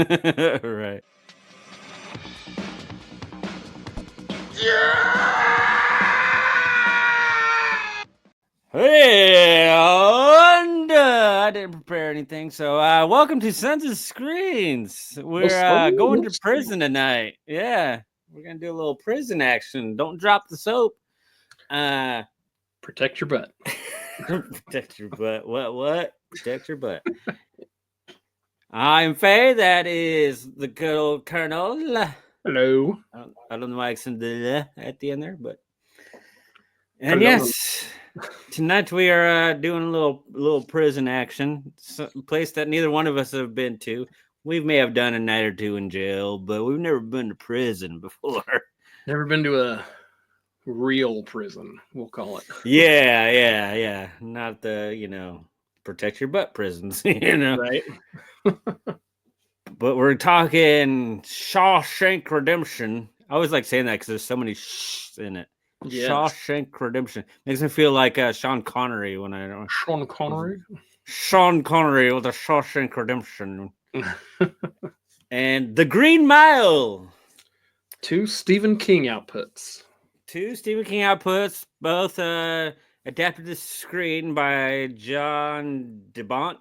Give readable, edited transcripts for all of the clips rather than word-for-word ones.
Right. Hey, and, I didn't prepare anything, so welcome to Sons of Screens. We're going to prison tonight. Yeah, we're gonna do a little prison action. Don't drop the soap. Protect your butt. Protect your butt. What? Protect your butt. I'm Faye. That is the good old Colonel. Hello. I don't know why I said the at the end there, but and yes. Tonight we are doing a little prison action, a place that neither one of us have been to. We may have done a night or two in jail, but we've never been to prison before. Never been to a real prison, we'll call it. Yeah. Not the, protect your butt prisons, Right? But we're talking Shawshank Redemption. I always like saying that because there's so many sh's in it. Yes. Shawshank Redemption makes me feel like Sean Connery when I don't. Sean Connery. Sean Connery with a Shawshank Redemption. And The Green Mile. Two Stephen King outputs. Both adapted to screen by John DeBont,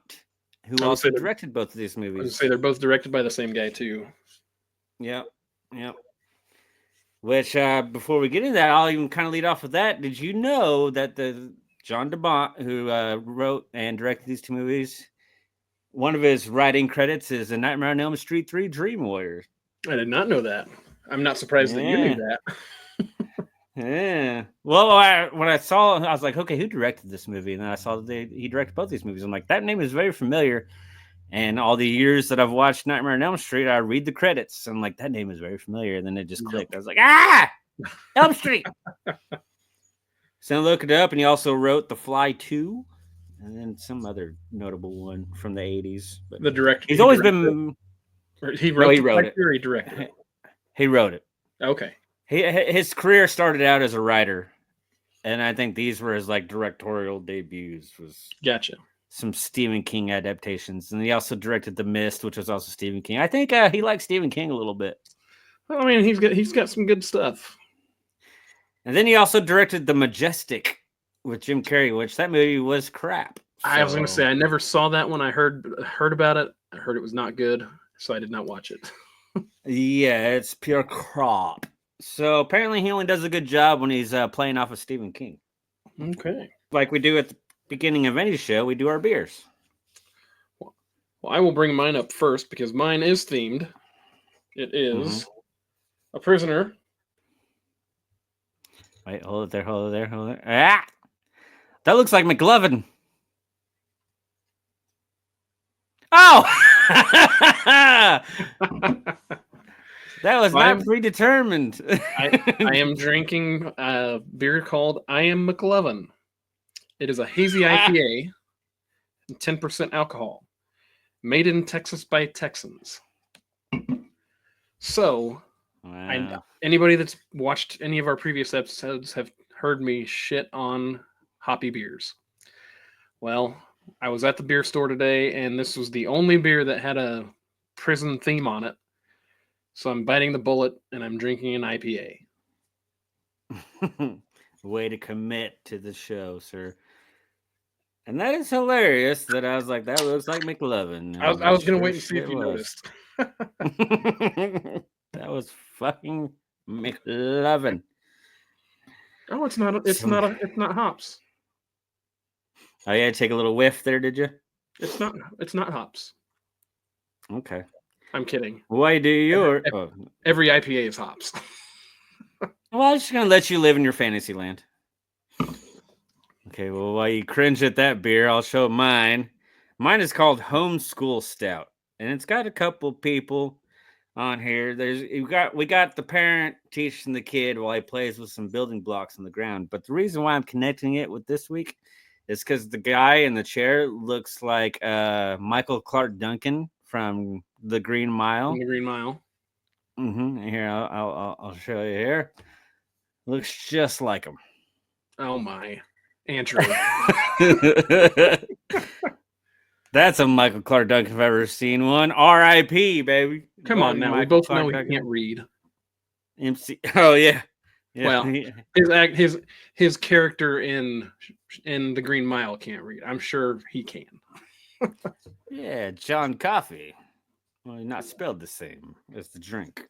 who also directed both of these movies. I would say they're both directed by the same guy, too. Yep. Which, before we get into that, I'll even kind of lead off with that. Did you know that the John DeBont, who wrote and directed these two movies, one of his writing credits is A Nightmare on Elm Street 3 Dream Warrior? I did not know that. I'm not surprised that you knew that. Yeah. Well, when I saw it, I was like, okay, who directed this movie? And then I saw that he directed both these movies. I'm like, that name is very familiar. And all the years that I've watched Nightmare on Elm Street, I read the credits. I'm like, that name is very familiar. And then it just clicked. I was like, Elm Street. So I looked it up, and he also wrote The Fly 2, and then some other notable one from the 80s. But the director. He's always been. He wrote it. Or he directed it? He wrote it. Okay. His career started out as a writer, and I think these were his directorial debuts. Gotcha. Some Stephen King adaptations, and he also directed The Mist, which was also Stephen King. I think he likes Stephen King a little bit. I mean, he's got some good stuff. And then he also directed The Majestic with Jim Carrey, which that movie was crap. So. I was going to say I never saw that when I heard about it. I heard it was not good, so I did not watch it. Yeah, it's pure crap. So apparently he only does a good job when he's playing off of Stephen King. Okay. Like we do at the beginning of any show, we do our beers. Well, I will bring mine up first because mine is themed. It is a prisoner. Wait, hold it there. Ah! That looks like McLovin. Oh! That was not predetermined. I am drinking a beer called I Am McLovin. It is a hazy IPA, 10% alcohol, made in Texas by Texans. So, wow. Anybody that's watched any of our previous episodes have heard me shit on hoppy beers. Well, I was at the beer store today, and this was the only beer that had a prison theme on it. So I'm biting the bullet, and I'm drinking an IPA. Way to commit to the show, sir. And that is hilarious that I was like, that looks like McLovin. I was going to wait and see if you noticed. That was fucking McLovin. Oh, it's not hops. Oh yeah, take a little whiff there, did you? It's not hops. Okay. I'm kidding. Why do you? Every IPA is hops. Well, I'm just gonna let you live in your fantasy land. Okay, well, while you cringe at that beer, I'll show mine. Mine is called Homeschool Stout, and it's got a couple people on here. We got the parent teaching the kid while he plays with some building blocks on the ground. But the reason why I'm connecting it with this week is because the guy in the chair looks like Michael Clark Duncan from The Green Mile. The Green Mile. Here, I'll show you here. Looks just like him. Oh my, Andrew. That's a Michael Clark Duncan if I've ever seen one. R.I.P. baby. Come on One now, we Michael both know Clark he can't Duncan. read. MC. Oh yeah, yeah, Well, his character in The Green Mile can't read. I'm sure he can. yeah. John Coffey. Well, not spelled the same as the drink.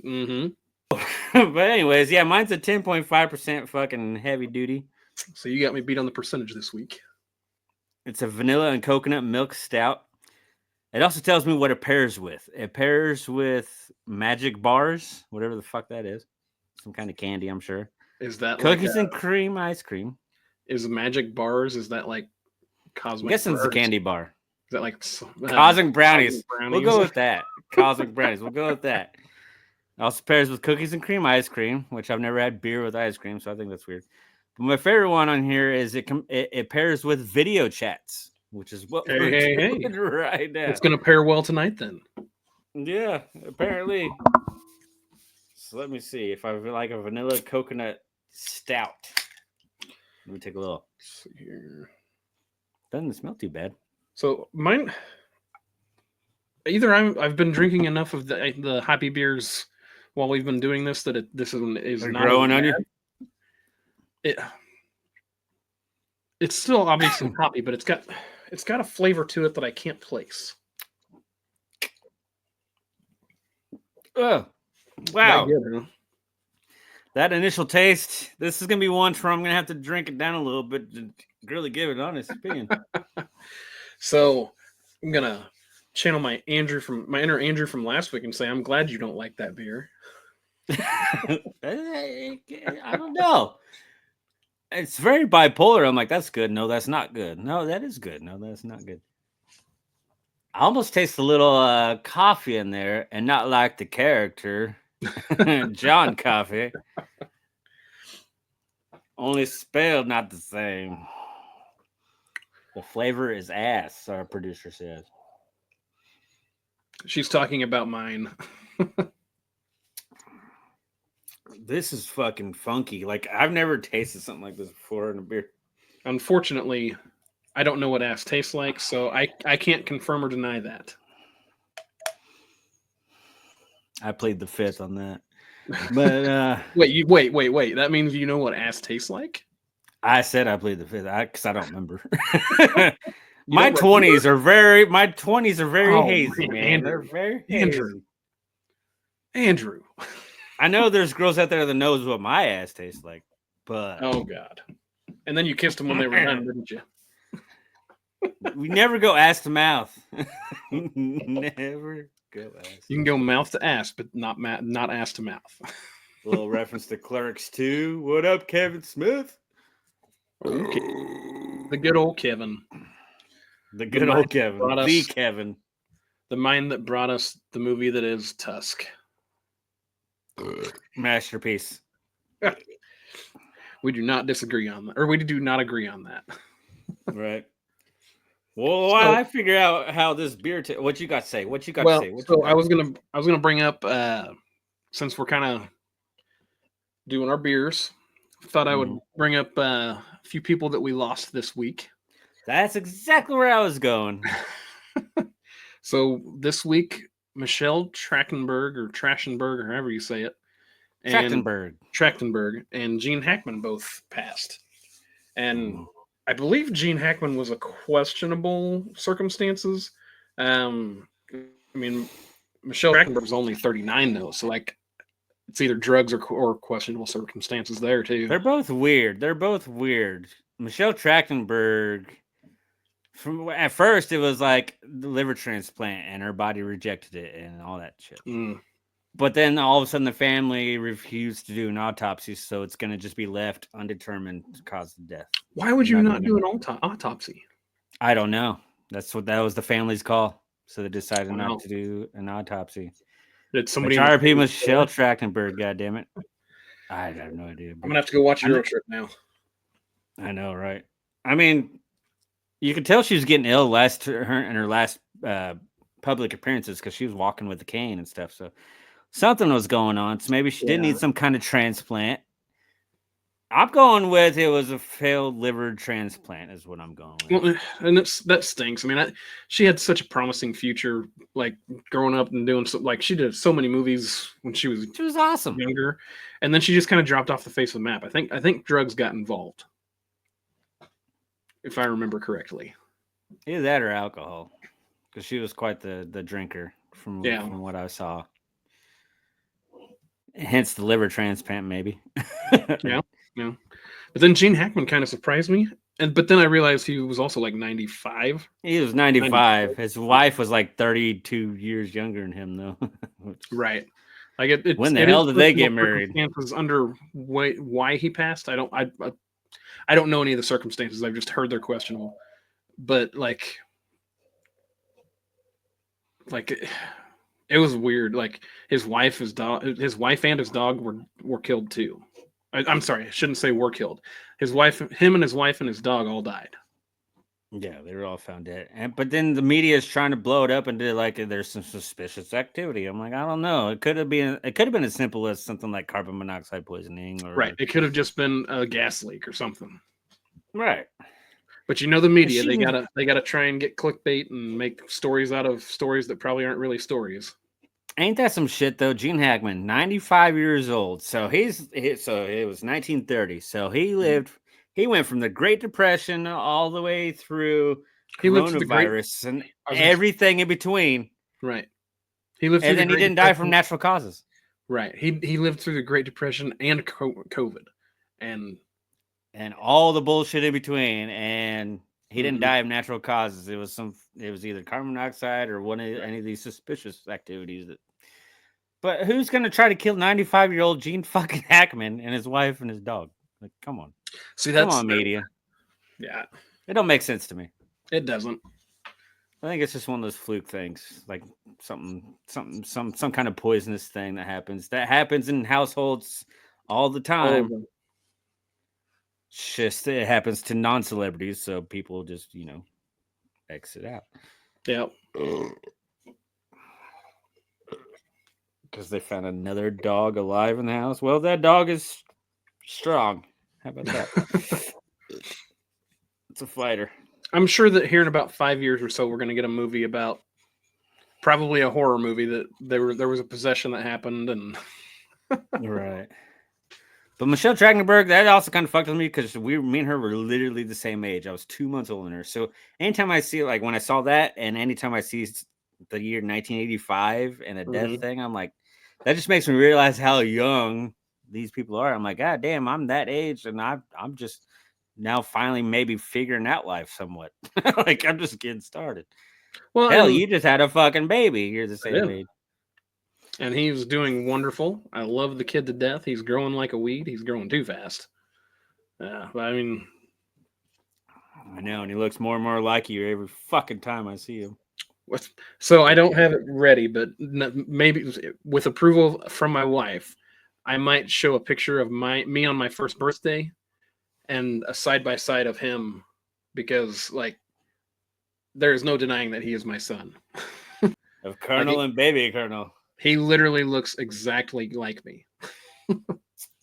Mm-hmm. But anyways, yeah, mine's a 10.5% fucking heavy duty. So you got me beat on the percentage this week. It's a vanilla and coconut milk stout. It also tells me what it pairs with. It pairs with magic bars, whatever the fuck that is. Some kind of candy, I'm sure. Is that like Cookies and cream ice cream. is magic bars? Is that like I'm cosmic? guessing it's a candy bar. Is that like Cosmic brownies. brownies? We'll go with that. Cosmic brownies. We'll go with that. It also pairs with cookies and cream ice cream, which I've never had beer with ice cream, so I think that's weird. But my favorite one on here is it pairs with video chats, which is what we're doing right now. It's gonna pair well tonight then. Yeah, apparently. So let me see if I like a vanilla coconut stout. Let me take a look. Let's see here. Doesn't smell too bad. So mine, either I've been drinking enough of the happy beers while we've been doing this that this is They're not growing on you. It's still obviously hoppy, but it's got a flavor to it that I can't place. Oh, wow! Good, huh? That initial taste. This is gonna be one where I'm gonna have to drink it down a little bit to really give it an honest opinion. So I'm gonna channel my inner Andrew from last week and say I'm glad you don't like that beer. I don't know. It's very bipolar. I'm like, that's good. No, that's not good. No, that is good. No, that's not good. I almost taste a little coffee in there, and not like the character, John Coffey. Only spelled not the same. The flavor is ass, our producer says. She's talking about mine. This is fucking funky. Like, I've never tasted something like this before in a beer. Unfortunately, I don't know what ass tastes like, so I can't confirm or deny that. I played the fifth on that. But wait. That means you know what ass tastes like? I said I played the fifth because I don't remember. My 20s are very hazy, man. Andrew, They're very hazy. Andrew. I know there's girls out there that knows what my ass tastes like, but oh god. And then you kissed them when they were done, didn't you? We never go ass to mouth. Never go ass. You can go mouth to ass, but not ass to mouth. A little reference to Clerks 2. What up, Kevin Smith? Okay. The good old Kevin. The good old Kevin. The Kevin. The mind that brought us the movie that is Tusk. Masterpiece. We do not disagree on that, or we do not agree on that. Right. Well, while I figure out how this beer, what you got to say? What you got to say? So I was gonna bring up since we're kind of doing our beers, thought I would bring up a few people that we lost this week. That's exactly where I was going. So this week, Michelle Trachtenberg or however you say it, Trachtenberg and Gene Hackman both passed, and I believe Gene Hackman was a questionable circumstances. I mean, Michelle Trachtenberg was only 39 though, so like it's either drugs or questionable circumstances there too. They're both weird. Michelle Trachtenberg. At first, it was like the liver transplant, and her body rejected it, and all that shit. But then all of a sudden, the family refused to do an autopsy, so it's going to just be left undetermined cause of death. Why would you not do an autopsy? I don't know. That was the family's call, so they decided not to do an autopsy. Did somebody? RP Michelle Trachtenberg, goddammit. I have no idea. I'm gonna have to go watch Euro Trip now. I know, right? I mean, you could tell she was getting ill in her last public appearances because she was walking with a cane and stuff. So something was going on. So maybe she did need some kind of transplant. I'm going with it was a failed liver transplant. Is what I'm going with. Well, and that stinks. I mean, she had such a promising future, like growing up and doing so. Like she did so many movies when she was She was awesome. younger, and then she just kind of dropped off the face of the map. I think drugs got involved, if I remember correctly. Either that or alcohol, because she was quite the drinker Yeah, from what I saw. Hence the liver transplant, maybe. yeah, yeah. But then Gene Hackman kind of surprised me, and but then I realized he was also like 95. He was 90, 95. His wife was like 32 years younger than him, though. right. Like When the it is hell did they personal get married? circumstances under why he passed. I don't know any of the circumstances. I've just heard they're questionable. But like it was weird. Like his wife and his dog were killed too. I'm sorry, I shouldn't say were killed. Him and his wife and his dog all died. Yeah, they were all found dead. But then the media is trying to blow it up into like there's some suspicious activity. I'm like, I don't know. It could have been as simple as something like carbon monoxide poisoning Right. or It could have just been a gas leak or something. right. But the And media, she they gotta try and get clickbait and make stories out of stories that probably aren't really stories. ain't that some shit though. Gene Hackman, 95 years old. So it was 1930. So he Mhm. lived. He went from the Great Depression all the way through He lived through the great. coronavirus and I was gonna, everything in between. right. He lived through And the then he Great didn't die from Depression. natural causes. Right. He lived through the Great Depression and COVID, and And all the bullshit in between. And he didn't mhm. die of natural causes. It was either carbon monoxide or one of any of these suspicious activities. But who's gonna try to kill 95-year-old Gene fucking Hackman and his wife and his dog? Like, come on, See, come that's on, media. yeah. It don't make sense to me. It doesn't. I think it's just one of those fluke things, like some kind of poisonous thing that happens in households all the All of time. them. It's just it happens to non-celebrities, so people just exit out Yeah. because they found another dog alive in the house. Well, that dog is strong. How about that? It's a fighter. I'm sure that here in about 5 years or so, we're going to get a movie about probably a horror movie that there was a possession that happened, and Right. But Michelle Trachtenberg, that also kind of fucked with me because me and her were literally the same age. I was 2 months older than her. So anytime I see, like, when I saw that, and anytime I see the year 1985 and a death mhm. thing, I'm like, that just makes me realize how young these people are. I'm like, God damn, I'm that age, and I'm just now finally maybe figuring out life somewhat. Like, I'm just getting started. Well, Hell, and you just had a fucking baby. You're the I same did. age. And he's doing wonderful. I love the kid to death. He's growing like a weed. He's growing too fast. Yeah, but I mean, I know, and he looks more and more like you every fucking time I see him. so I Like, don't have it ready, but maybe with approval from my wife, I might show a picture of me on my first birthday and a side by side of him, because like there is no denying that he is my son. of Like Colonel and Baby Colonel. he literally looks exactly like me.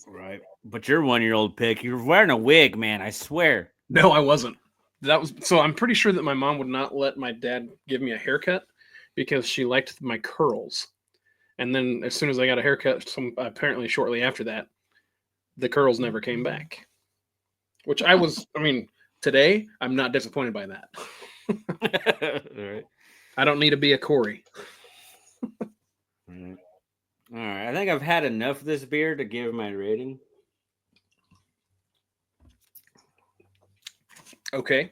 Right. But you're 1 year old pick. You're wearing a wig, man. I swear. No, I wasn't. That was so. I'm pretty sure that my mom would not let my dad give me a haircut because she liked my curls. And then as soon as I got a haircut, apparently shortly after that, the curls never came back. Which I mean, today I'm not disappointed by that. Right. I don't need to be a Corey. Right. All right. I think I've had enough of this beer to give my rating. Okay.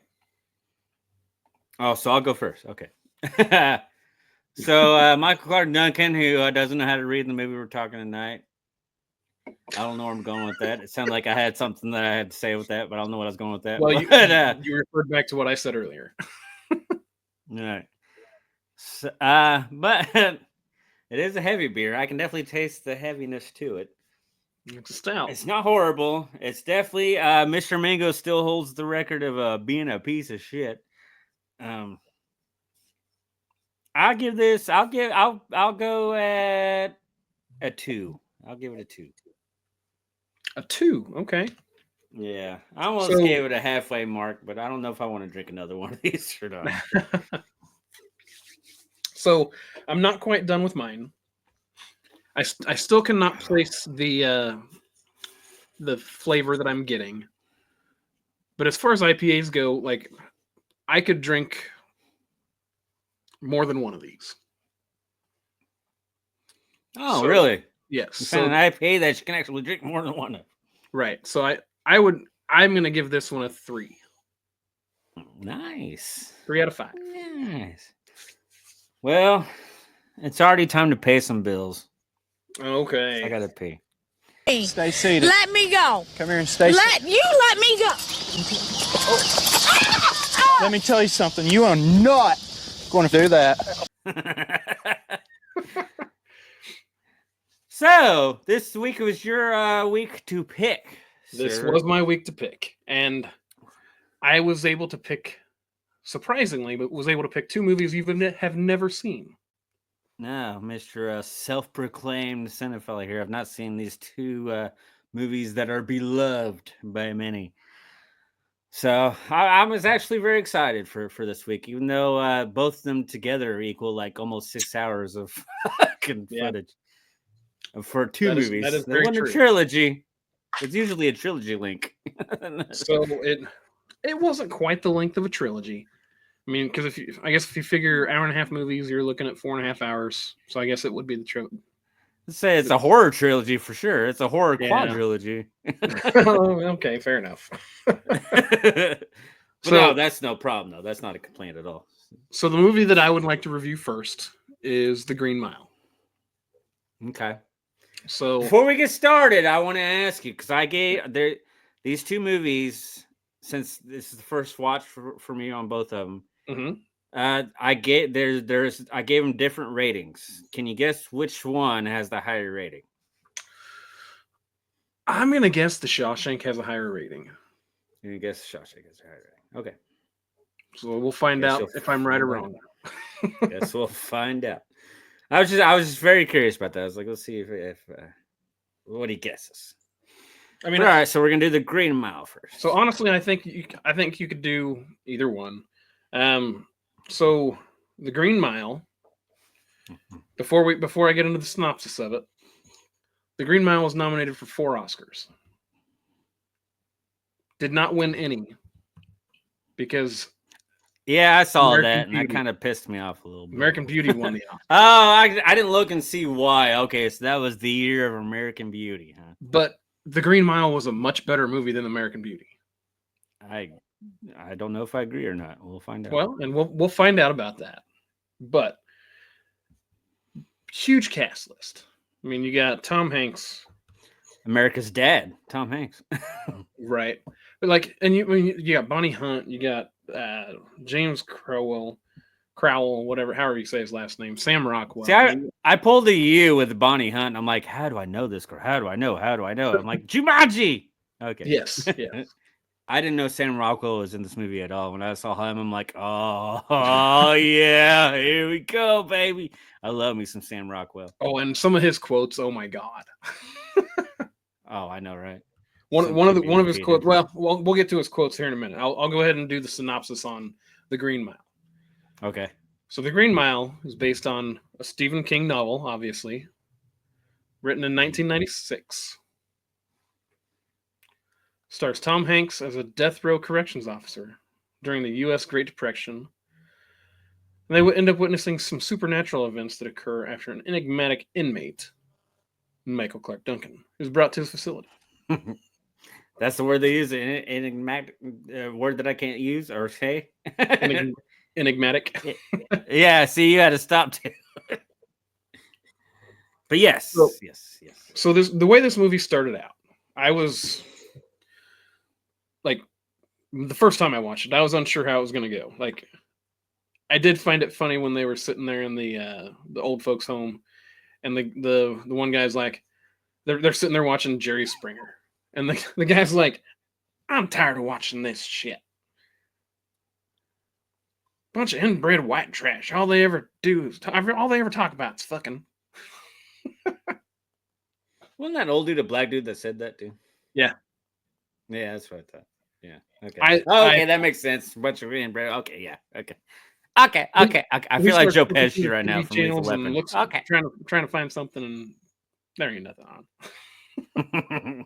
Oh, so I'll go first. Okay. Michael Clark Duncan, who doesn't know how to read the movie we're talking tonight. I don't know where I'm going with that. It sounded like I had something that I had to say with that, but I don't know what I was going with that. Well, But you referred back to what I said earlier. all right. So, but it is a heavy beer. I can definitely taste the heaviness to it. It's a stout. It's not horrible. It's definitely Mr. Mingo still holds the record of being a piece of shit. I'll give this. I'll go at a 2. I'll give it a 2. A 2. Okay. Yeah, I almost So gave it a halfway mark, but I don't know if I want to drink another one of these or not. so I'm not quite done with mine. I still cannot place the flavor that I'm getting. But as far as IPAs go, like I could drink more than one of these. Oh, So really? yes. You found So an IPA that you can actually drink more than one of. right. So I'm gonna give this one a 3. Nice. 3 out of 5. Nice. Well, it's already time to pay some bills. I Okay. gotta pay. Stay seated. Let me go. Come here and stay seated. Let me go. Let me tell you something. You are not going to do that. So this week was your week to pick. This sir. was my week to pick, and I was able to pick, surprisingly, but was able to pick 2 movies you have never seen. No, Mr. Self-proclaimed cinephile here. I've not seen these 2 movies that are beloved by many. So I was actually very excited for this week, even though both of them together equal like almost 6 hours of fucking Yeah. footage for 2 That is movies. They very want a true. trilogy. It's usually a trilogy link. So it wasn't quite the length of a trilogy. I mean, because I guess if you figure hour and a half movies, you're looking at 4.5 hours. So I guess it would be the trilogy. Let's say it's a horror trilogy for sure. It's a horror Yeah. quadrilogy. Okay, fair enough. But So- no, that's no problem though. That's not a complaint at all. So the movie that I would like to review first is The Green Mile. Okay. So Before we get started, I want to ask you because I gave these 2 movies, since this is the first watch for me on both of them. mhm. I gave I gave them different ratings. Can you guess which one has the higher rating? I'm gonna guess The Shawshank has a higher rating. Can you guess Shawshank has a higher rating? Okay. So we'll find Guess out you'll if I'm right or find wrong. Guess we'll find out. I was just very curious about that. I was like, let's see if what he guesses. I mean, All right, so we're gonna do The Green Mile first. so honestly, I think you could do either one. So The Green Mile. Before I get into the synopsis of it, The Green Mile was nominated for 4 Oscars. Did not win any because Yeah, I saw American that, and that Beauty. kind of pissed me off a little bit. American Beauty won the Oscar. Oh, I didn't look and see why. Okay, so that was the year of American Beauty, huh? But The Green Mile was a much better movie than American Beauty. I don't know if I agree or not. We'll find out. Well, and we'll find out about that. But huge cast list. I mean, you got Tom Hanks, America's Dad, Tom Hanks. right? But like, and you got Bonnie Hunt, you got James Crowell, whatever, however you say his last name, Sam Rockwell. See, I pulled a U with Bonnie Hunt. And I'm like, how do I know this girl? How do I know? How do I know? I'm like, Jumanji. Okay. Yes, yes. I didn't know Sam Rockwell was in this movie at all. When I saw him, I'm like, oh yeah, here we go, baby. I love me some Sam Rockwell. Oh, and some of his quotes. Oh my God. Oh, I know, right? One of his quotes. Well, we'll get to his quotes here in a minute. I'll go ahead and do the synopsis on The Green Mile. Okay. So The Green Mile is based on a Stephen King novel, obviously, written in 1996. Stars Tom Hanks as a death row corrections officer during the U.S. Great Depression. And they would end up witnessing some supernatural events that occur after an enigmatic inmate, Michael Clark Duncan, is brought to his facility. That's the word they use. An enigmatic word that I can't use or say. Enigmatic. Yeah, see, you had to stop too. But yes, yes. So the way this movie started out, I was like, the first time I watched it, I was unsure how it was going to go. Like, I did find it funny when they were sitting there in the old folks' home, and the one guy's like, they're sitting there watching Jerry Springer, and the guy's like, I'm tired of watching this shit. Bunch of inbred white trash. All they ever do is all they ever talk about is fucking. Wasn't that old dude a black dude that said that too? Yeah. Yeah, that's what I thought. Yeah. Okay. I That makes sense. Bunch of inbred. Okay. Yeah. Okay. Okay. I he feel like starts Joe looking through Pesci the right now TV from Lethal channels and Weapon. looks Okay. trying to find something, and there ain't nothing on.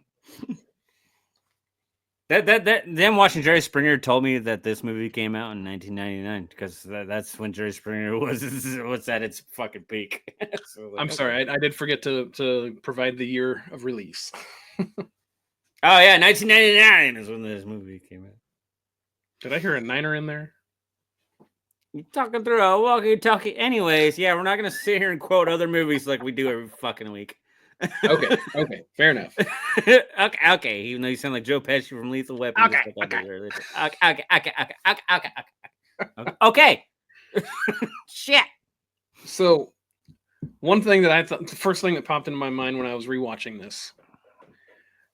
Them watching Jerry Springer told me that this movie came out in 1999 because that's when Jerry Springer was at its fucking peak. So, like, I'm sorry, I did forget to provide the year of release. Oh yeah, 1999 is when this movie came out. Did I hear a niner in there? You talking through a walkie-talkie. Anyways, yeah, we're not gonna sit here and quote other movies like we do every fucking week. Okay, fair enough. okay. Even though you sound like Joe Pesci from Lethal Weapon, just like I did earlier. Okay. Shit. So, one thing that I thought, the first thing that popped into my mind when I was rewatching this,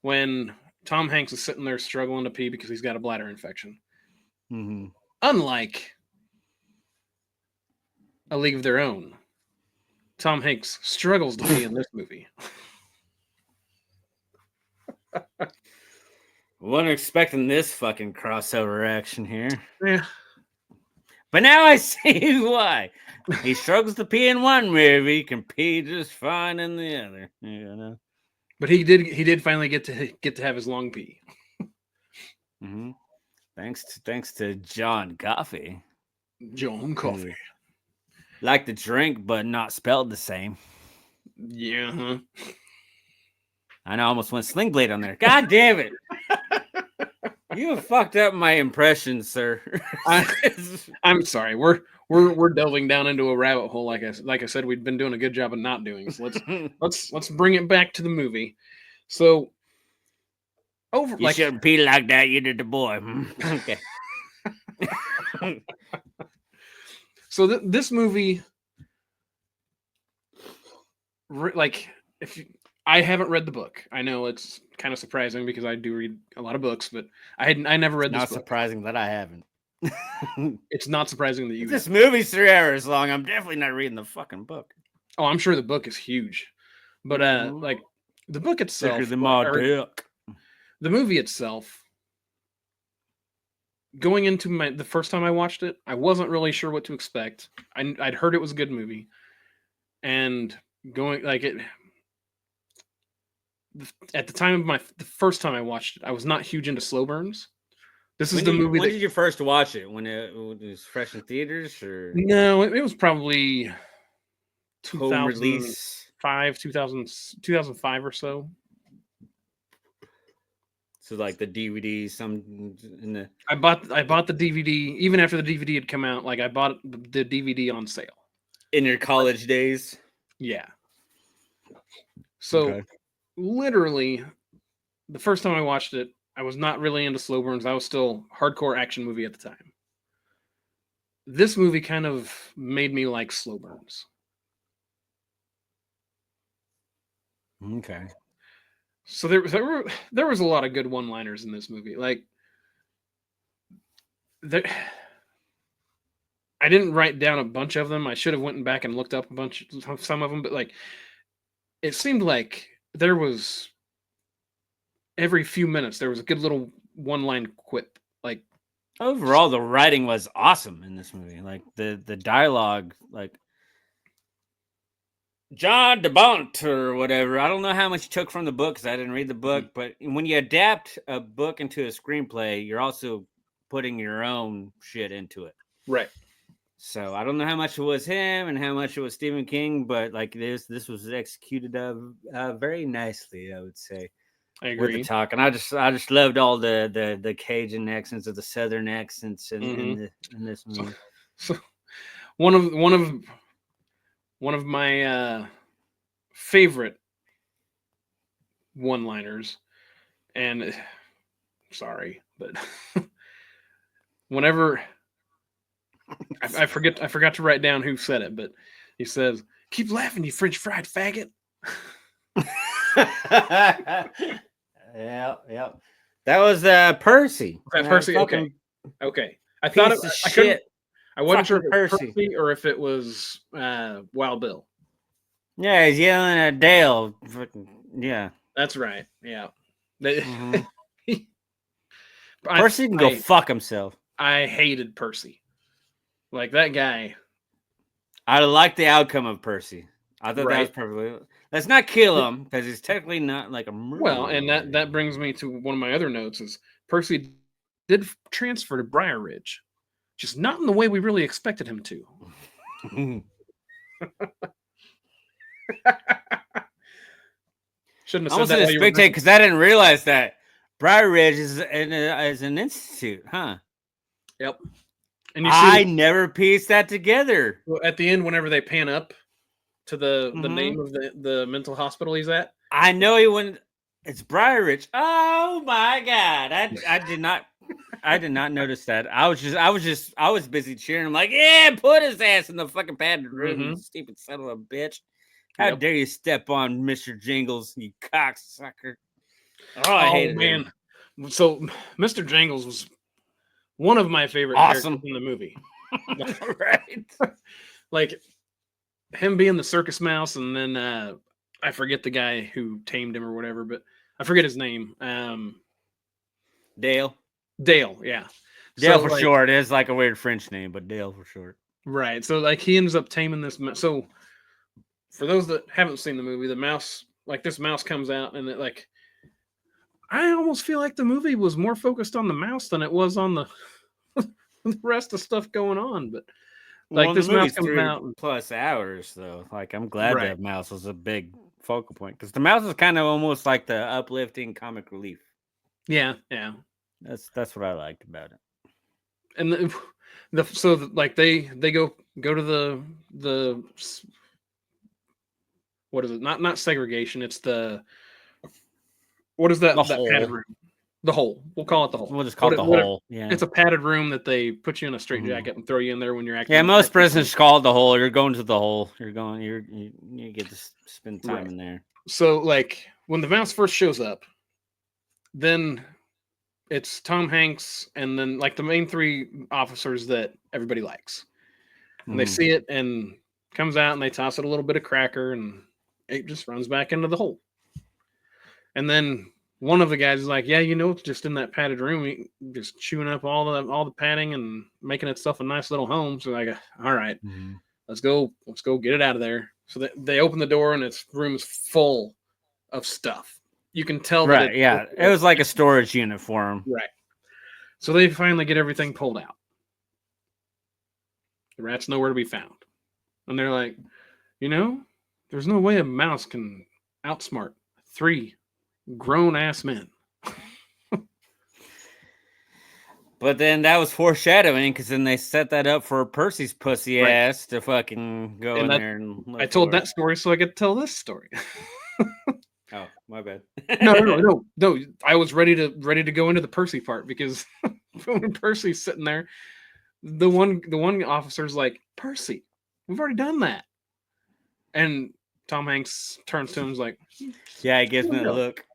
when Tom Hanks is sitting there struggling to pee because he's got a bladder infection. Mm-hmm. Unlike A League of Their Own, Tom Hanks struggles to pee in this movie. Wasn't expecting this fucking crossover action here. Yeah. But now I see why. He struggles to pee in one movie, can pee just fine in the other. You know. But he did finally get to have his long pee. Mm-hmm. Thanks to John Coffey. John Coffey. Like the drink, but not spelled the same. Yeah. Huh? I know I almost went Sling Blade on there. God damn it. You have fucked up my impression, sir. I'm sorry. We're delving down into a rabbit hole. Like I said, we've been doing a good job of not doing. So let's bring it back to the movie. So you shouldn't pee like that. You did the boy. Okay. So this movie, I haven't read the book. I know it's kind of surprising because I do read a lot of books, but I never read this book. Not surprising that I haven't. It's not surprising that you. This movie's 3 hours long. I'm definitely not reading the fucking book. Oh, I'm sure the book is huge, but like the book itself, the movie itself. Going into the first time I watched it, I wasn't really sure what to expect. I'd heard it was a good movie, and going like it. At the time of the first time I watched it, I was not huge into slow burns. This is the movie. When did you first watch it? When it was fresh in theaters, or no? It was probably 2005, 2005 or so. So like the DVD, I bought the DVD even after the DVD had come out. Like I bought the DVD on sale in your college days. Yeah. So literally, the first time I watched it, I was not really into slow burns. I was still hardcore action movie at the time. This movie kind of made me like slow burns. Okay. So there was a lot of good one-liners in this movie. Like I didn't write down a bunch of them. I should have went back and looked up some of them, but like it seemed like there was every few minutes there was a good little one-line quip. Like overall, the writing was awesome in this movie. Like the dialogue, like John DeBont or whatever. I don't know how much you took from the book because I didn't read the book. But when you adapt a book into a screenplay, you're also putting your own shit into it. Right. So I don't know how much it was him and how much it was Stephen King, but like this was executed very nicely, I would say. I agree. With the talk, and I just loved all the Cajun accents or the Southern accents in this movie. So one of my favorite one-liners, and sorry, but whenever I forgot to write down who said it, but he says, "Keep laughing, you French fried faggot." Yeah. That was Percy. Was that Percy? Okay. I thought it was shit. I wasn't sure if it was Percy or if it was Wild Bill. Yeah, he's yelling at Dale. Yeah. That's right. Yeah. Percy can go fuck himself. I hated Percy. Like that guy. I like the outcome of Percy. I thought that was Right. perfectly. Let's not kill him because he's technically not like a murderer. Well, and that brings me to one of my other notes is Percy did transfer to Briar Ridge, just not in the way we really expected him to. Shouldn't have I almost said did that. a spectate because I didn't realize that Briar Ridge is an institute, huh? Yep. And you see never pieced that together. at the end, whenever they pan up to the name of the mental hospital he's at. I know he went. It's Briar Ridge. Oh my god! I did not notice that. I was busy cheering. I'm like, yeah, put his ass in the fucking padded room, you stupid son of a bitch. How dare you step on Mr. Jingles, you cocksucker? Oh, I hated him. So Mr. Jingles was one of my favorite characters in the movie. Right. Like him being the circus mouse, and then I forget the guy who tamed him or whatever, but I forget his name. Dale, yeah. Dale for short. It is like a weird French name, but Dale for short. Right. So like he ends up taming this. So for those that haven't seen the movie, the mouse, like this mouse comes out, and it like I almost feel like the movie was more focused on the mouse than it was on the the rest of stuff going on. But like this mouse comes out plus hours though. Like I'm glad that mouse was a big focal point because the mouse is kind of almost like the uplifting comic relief. Yeah. That's what I liked about it. And like they go to the what is it? Not segregation. It's the what is that padded room? The hole. We'll call it the hole. We'll just call it the hole. Yeah. It's a padded room that they put you in a straitjacket and throw you in there when you're acting. Yeah, most prisons call it the hole. You're going to the hole. You get to spend time in there. So like when the mouse first shows up, then it's Tom Hanks and then like the main three officers that everybody likes. And they see it and comes out and they toss it a little bit of cracker and it just runs back into the hole. And then one of the guys is like, yeah, it's just in that padded room, just chewing up all the padding and making itself a nice little home. So I go, all right, let's go get it out of there. So they open the door and its room is full of stuff. You can tell that it was like a storage unit for him. Right. So they finally get everything pulled out. The rat's nowhere to be found. And they're like, there's no way a mouse can outsmart 3 grown-ass men. But then that was foreshadowing because then they set that up for Percy's pussy ass to fucking go in there. And I told that story so I could tell this story. Oh, my bad. No. I was ready to go into the Percy part because when Percy's sitting there, the one officer's like, Percy, we've already done that. And Tom Hanks turns to him and is like, yeah, he gives me a look.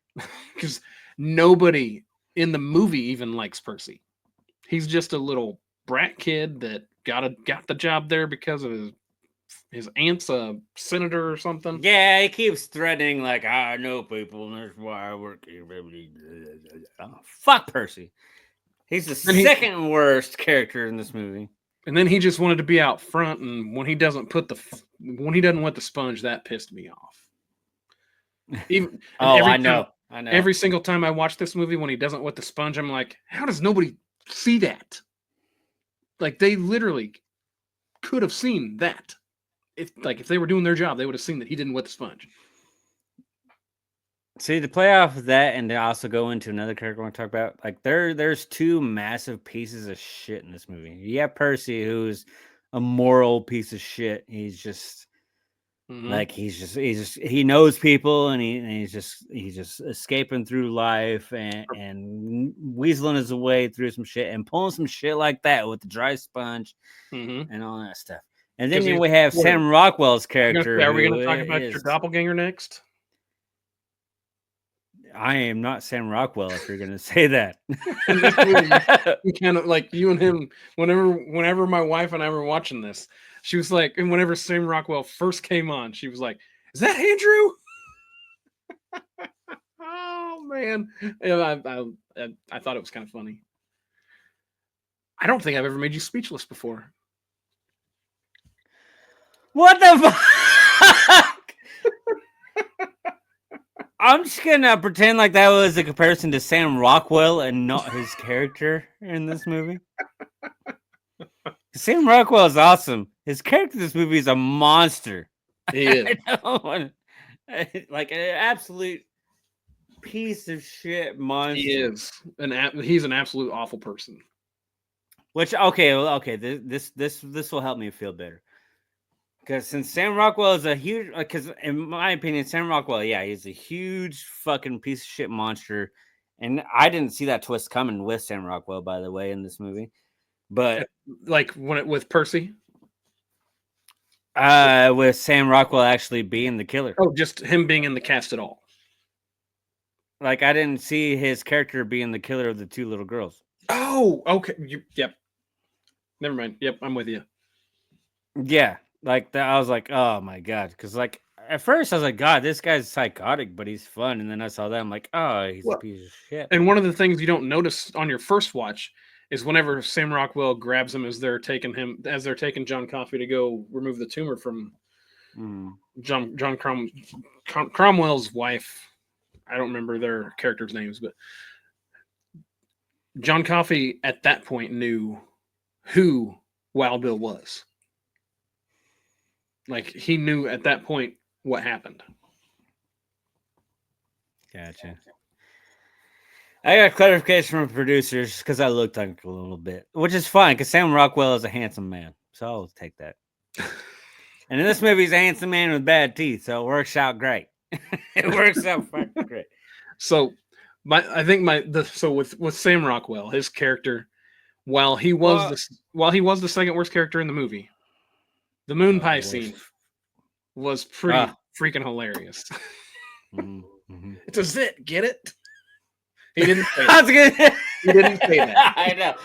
Because nobody in the movie even likes Percy. He's just a little brat kid that got the job there because of his aunt's a senator or something. Yeah, he keeps threatening like, I know people, and that's why I work here. Oh, fuck Percy. He's the second worst character in this movie. And then he just wanted to be out front, and when he doesn't wet the sponge, that pissed me off. I know. Every single time I watch this movie, when he doesn't wet the sponge, I'm like, how does nobody see that? Like they literally could have seen that. If they were doing their job, they would have seen that he didn't wet the sponge. See, to play off of that and to also go into another character I want to talk about, like there's 2 massive pieces of shit in this movie. You have Percy, who's a moral piece of shit. He's just like he knows people and he's just escaping through life and weaseling his way through some shit and pulling some shit like that with the dry sponge and all that stuff. And then we have Sam Rockwell's character. Are we going to talk about your doppelganger next? I am not Sam Rockwell if you're going to say that. We kind of like you and him. Whenever my wife and I were watching this, she was like, and whenever Sam Rockwell first came on, she was like, "Is that Andrew?" Oh man, I thought it was kind of funny. I don't think I've ever made you speechless before. What the fuck? I'm just gonna pretend like that was a comparison to Sam Rockwell and not his character in this movie. Sam Rockwell is awesome. His character in this movie is a monster. He is. Like an absolute piece of shit monster. He is. He's an absolute awful person. Which okay, this will help me feel better. Because since Sam Rockwell is a huge, because in my opinion, Sam Rockwell, yeah, he's a huge fucking piece of shit monster, and I didn't see that twist coming with Sam Rockwell, by the way, in this movie. But like with Percy, with Sam Rockwell actually being the killer. Oh, just him being in the cast at all. Like I didn't see his character being the killer of the two little girls. Oh, okay. Yep. Never mind. Yep, I'm with you. Yeah, like that. I was like, oh my god, because like at first I was like, God, this guy's psychotic, but he's fun. And then I saw that, I'm like, oh, he's a piece of shit. And one of the things you don't notice on your first watch is whenever Sam Rockwell grabs him as they're taking John Coffey to go remove the tumor from John Cromwell's wife. I don't remember their characters' names, but John Coffey at that point knew who Wild Bill was. Like he knew at that point what happened. Gotcha. I got clarification from producers because I looked like a little bit, which is fine because Sam Rockwell is a handsome man, so I'll take that. And in this movie, he's a handsome man with bad teeth, so it works out great. It works out fucking great. So, with Sam Rockwell, his character, while he was the second worst character in the movie, the moon pie scene was pretty freaking hilarious. Mm-hmm. It's a zit, get it? He didn't say that. He didn't say that. I know.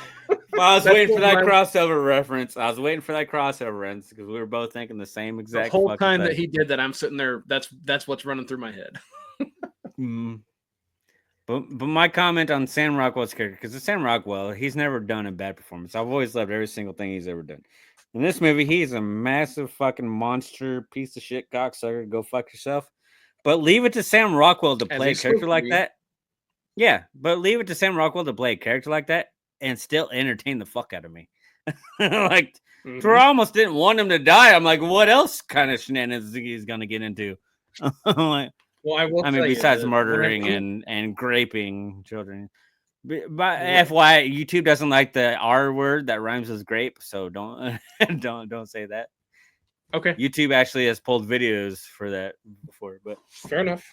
Well, I was waiting for that crossover reference. Because we were both thinking the same exact. The whole time that he did that, I'm sitting there. That's what's running through my head. But my comment on Sam Rockwell's character, because Sam Rockwell, he's never done a bad performance. I've always loved every single thing he's ever done. In this movie, he's a massive fucking monster piece of shit cocksucker. Go fuck yourself. But leave it to Sam Rockwell to play a character like that. Yeah, but leave it to Sam Rockwell to play a character like that and still entertain the fuck out of me. Like, I almost didn't want him to die. I'm like, what else kind of shenanigans he's gonna get into? Like, well, besides murdering and raping children. But FYI, YouTube doesn't like the R word that rhymes with grape, so don't say that. Okay. YouTube actually has pulled videos for that before, but fair enough.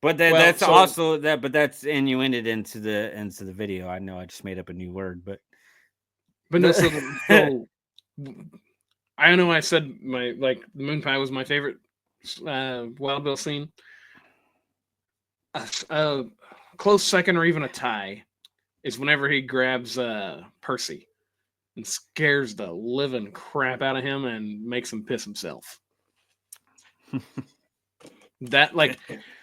But that's innuended into the video. I know I just made up a new word, but no. So I know I said the moon pie was my favorite Wild Bill scene. A close second or even a tie is whenever he grabs Percy and scares the living crap out of him and makes him piss himself. That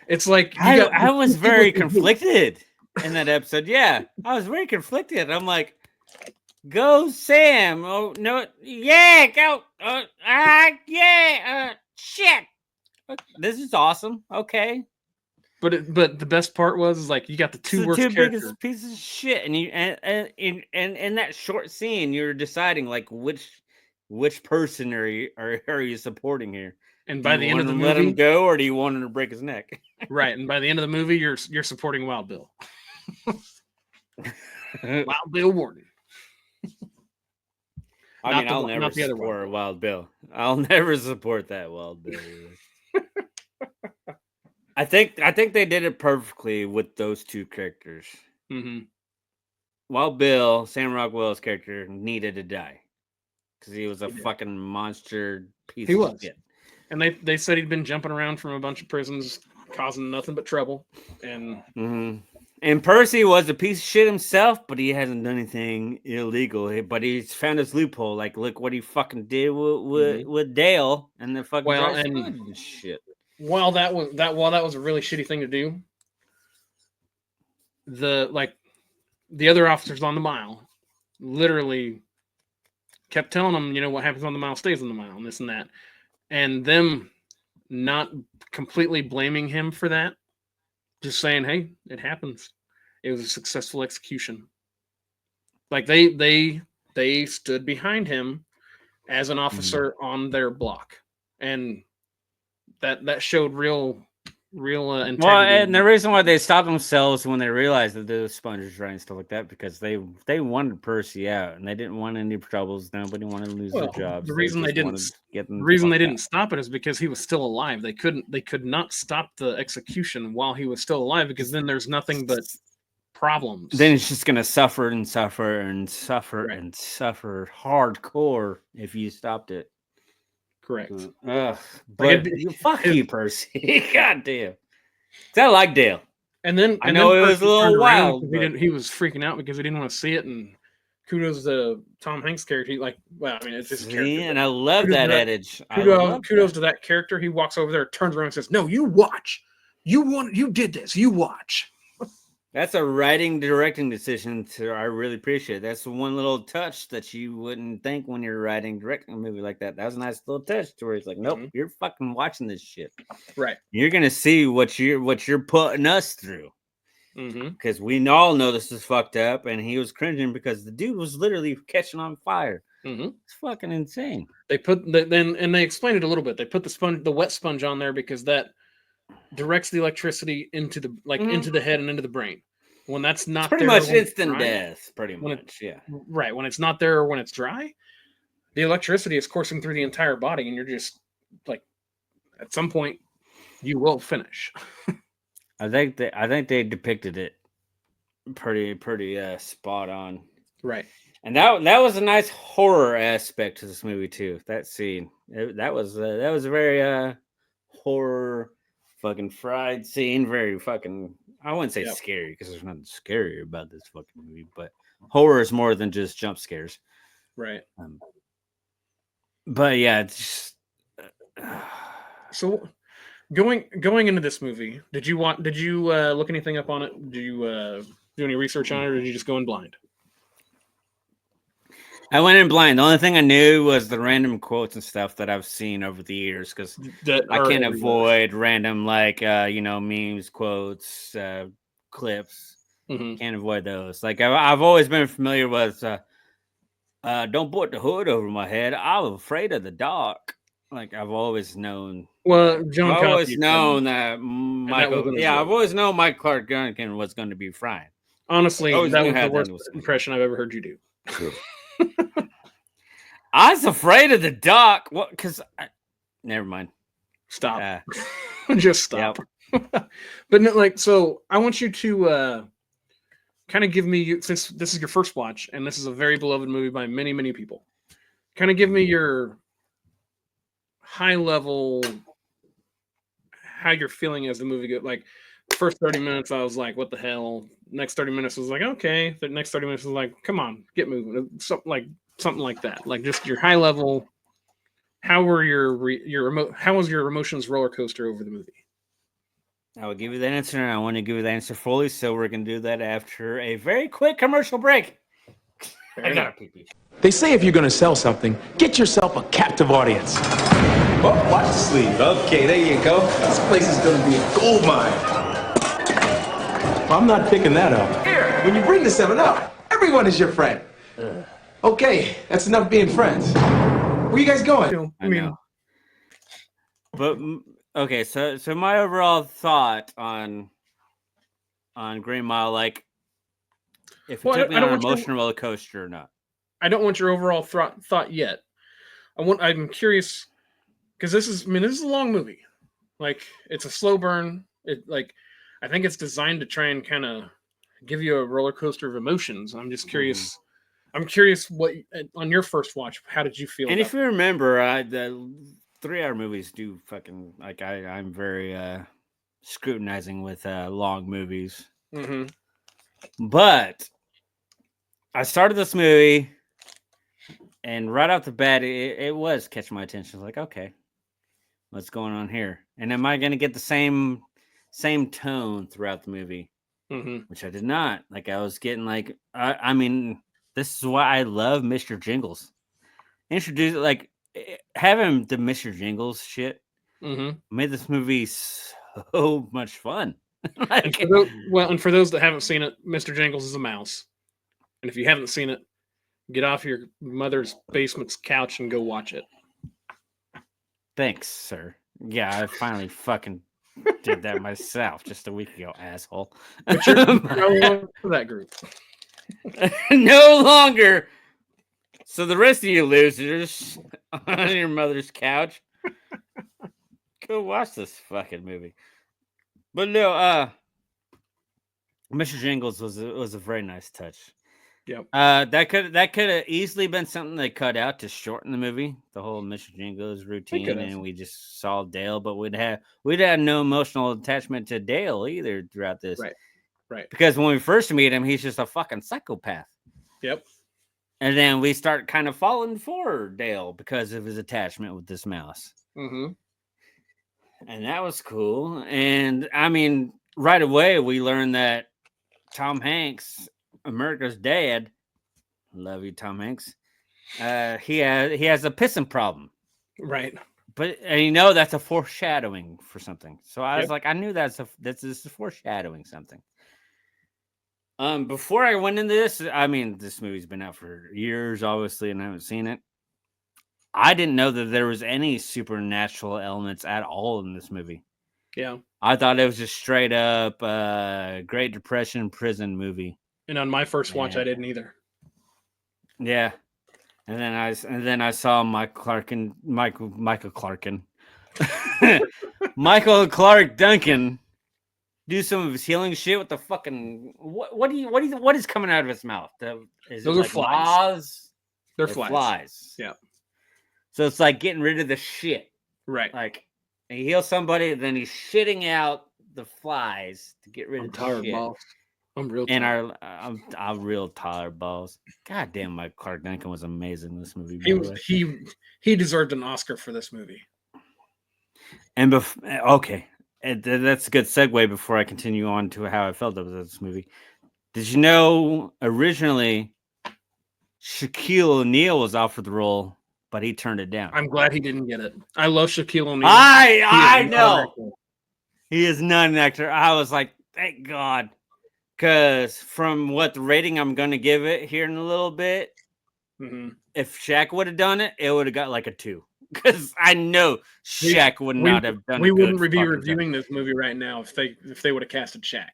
it's like I was very conflicted in that episode. Yeah, I was very conflicted. I'm like, go Sam. Oh no, yeah, go. Shit. This is awesome. Okay. But the best part was you got the two worst characters. Biggest pieces of shit, and you and in that short scene, you're deciding which person are you supporting here. And by the end of the movie, let him go, or do you want him to break his neck? Right. And by the end of the movie, you're supporting Wild Bill. Wild Bill Warden. I'll never support Wild Bill. I'll never support that Wild Bill. I think they did it perfectly with those two characters. Mm-hmm. Wild Bill, Sam Rockwell's character, needed to die because he was a fucking monster piece of shit. And they said he'd been jumping around from a bunch of prisons, causing nothing but trouble. And Percy was a piece of shit himself, but he hasn't done anything illegal. But he's found his loophole. Like, look what he fucking did with Dale and the fucking and shit. While that was a really shitty thing to do, the other officers on the mile literally kept telling them, what happens on the mile stays on the mile, and this and that, and them not completely blaming him for that, just saying, "Hey, it happens." It was a successful execution. Like they stood behind him as an officer on their block, and that showed real integrity. Well, and the reason why they stopped themselves when they realized that the sponge was right and stuff like that, because they wanted Percy out and they didn't want any troubles. Nobody wanted to lose their jobs. The reason they didn't stop it is because he was still alive. They could not stop the execution while he was still alive, because then there's nothing but problems. Then it's just gonna suffer and suffer and suffer and suffer hardcore if you stopped it. Correct. Ugh, but fuck you, Percy. God damn. I like Dale. And then I know it was a little wild. He was freaking out because he didn't want to see it. And kudos to Tom Hanks' character. It's his character. And I love that adage. Kudos to that character. He walks over there, turns around, and says, "No, you watch. You did this. You watch." That's a writing directing decision. I really appreciate it. That's one little touch that you wouldn't think when you're writing directing a movie like that. That was a nice little touch to where it's like, nope, you're fucking watching this shit. Right. You're gonna see what you're putting us through. Because we all know this is fucked up, and he was cringing because the dude was literally catching on fire. It's fucking insane. They they explained it a little bit. They put the wet sponge on there because that directs the electricity into the into the head and into the brain. When that's not pretty much instant death, pretty much. Yeah. Right. When it's not there or when it's dry, the electricity is coursing through the entire body, and you're just like, at some point, you will finish. I think they depicted it pretty spot on. Right. And that was a nice horror aspect to this movie too. That scene, that was a very horror fucking fried scene. Very fucking, I wouldn't say scary, because there's nothing scary about this fucking movie, but horror is more than just jump scares. Right. But yeah, it's just, so going into this movie, did you look anything up on it? Did you do any research on it, or did you just go in blind? I went in blind. The only thing I knew was the random quotes and stuff that I've seen over the years, because I can't avoid random memes, quotes, clips. Can't avoid those. Like I've always been familiar with don't put the hood over my head. I'm afraid of the dark. Like I've always known. Well, John, I've always known that Michael. Yeah, I've always known Mike Clark Duncan was going to be Frying. Honestly, that was the worst impression I've ever heard you do. I was afraid of the dark. What? Because never mind. Stop. Just stop. Yep. But no, so I want you to kind of give me, since this is your first watch and this is a very beloved movie by many, many people, kind of give me your high level, how you're feeling as the movie goes. Like the first 30 minutes, I was like, what the hell? Next 30 minutes was like, okay. The next 30 minutes was like, come on, get moving. Something like that. Like just your high level. How were how was your emotions roller coaster over the movie? I will give you that answer, and I want to give you the answer fully, so we're going to do that after a very quick commercial break. I got a pee-pee. They say if you're going to sell something, get yourself a captive audience. Oh, watch the sleeve. Okay, there you go. This place is going to be a gold mine. I'm not picking that up. Here, when you bring the 7-Up, everyone is your friend. Okay, that's enough being friends. Where you guys going? I know. But okay, so my overall thought on Green Mile, like if it took me on an emotional roller coaster or not. I don't want your overall thought yet. I'm curious, because this is a long movie. Like it's a slow burn. I think it's designed to try and kind of give you a roller coaster of emotions. I'm just curious. I'm curious what on your first watch, how did you feel? And if you remember, the 3-hour movies do fucking like I'm very scrutinizing with long movies. But I started this movie, and right off the bat, it was catching my attention. I was like, okay, what's going on here? And am I going to get the same tone throughout the movie? Which I did not. Like I was getting like, I mean, This is why I love Mr. Jingles. Introduce having the Mr. Jingles shit Mm-hmm. made this movie so much fun. And for those that haven't seen it, Mr. Jingles is a mouse. And if you haven't seen it, get off your mother's basement's couch and go watch it. Thanks, sir. Yeah, I finally fucking did that myself just a week ago, asshole. But you're no longer that group. No longer. So the rest of you losers on your mother's couch, go watch this fucking movie. But no, Mr. Jingles was a very nice touch. Yep. That could have easily been something they cut out to shorten the movie, the whole Mr. Jingles routine, and we just saw Dale, but we'd had no emotional attachment to Dale either throughout this. Right. Because when we first meet him, he's just a fucking psychopath. Yep. And then we start kind of falling for Dale because of his attachment with this mouse. Mm-hmm. And that was cool. And I mean, right away we learned that Tom Hanks, America's dad, love you, Tom Hanks. He has a pissing problem, Right? but that's a foreshadowing for something. So I was like, I knew this is foreshadowing something. Before I went into this, I mean, this movie's been out for years, obviously, and I haven't seen it. I didn't know that there was any supernatural elements at all in this movie. Yeah. I thought it was just straight up Great Depression prison movie. And on my first watch, I didn't either. Yeah, and then I saw Michael Clark Duncan do some of his healing shit with the fucking what is coming out of his mouth? Those are flies. Moths? They're flies. Yeah. So it's like getting rid of the shit. Right. Like he heals somebody, then he's shitting out the flies to get rid of the shit. Balls. I'm real tired. And I'm real tired, balls. God damn, Mike Clark Duncan was amazing in this movie. He deserved an Oscar for this movie. And okay, and that's a good segue before I continue on to how I felt about this movie. Did you know originally Shaquille O'Neal was offered the role, but he turned it down? I'm glad he didn't get it. I love Shaquille O'Neal. I know. He is not an actor. I was like, thank God. Because from what the rating I'm going to give it here in a little bit, if Shaq would have done it, it would have got like a 2. Because I know Shaq would not have done it. We wouldn't be reviewing this movie right now if they would have casted Shaq.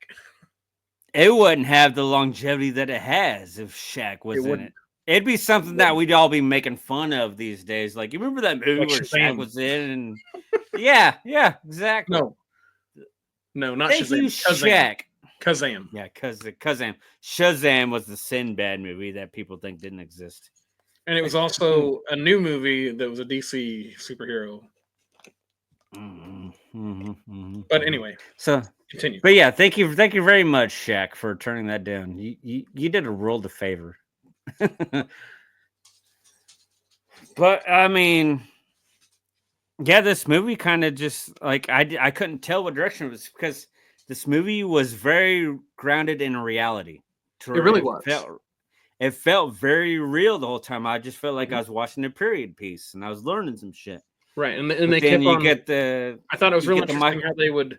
It wouldn't have the longevity that it has if Shaq was in it. It'd be something that we'd all be making fun of these days. Like, you remember that movie where Shaq was in? And yeah, exactly. No, not Thank Shazam. you, Shaq. Kazam. Yeah, Kazam. Shazam was the Sinbad movie that people think didn't exist. And it was also a new movie that was a DC superhero. But anyway, so continue. But yeah, thank you very much, Shaq, for turning that down. You did a world of favor. But I mean, yeah, this movie kind of just like I couldn't tell what direction it was because this movie was very grounded in reality. It really was. It felt very real the whole time. I just felt like I was watching a period piece and I was learning some shit. Right, and they kept on. I thought it was really interesting how they would,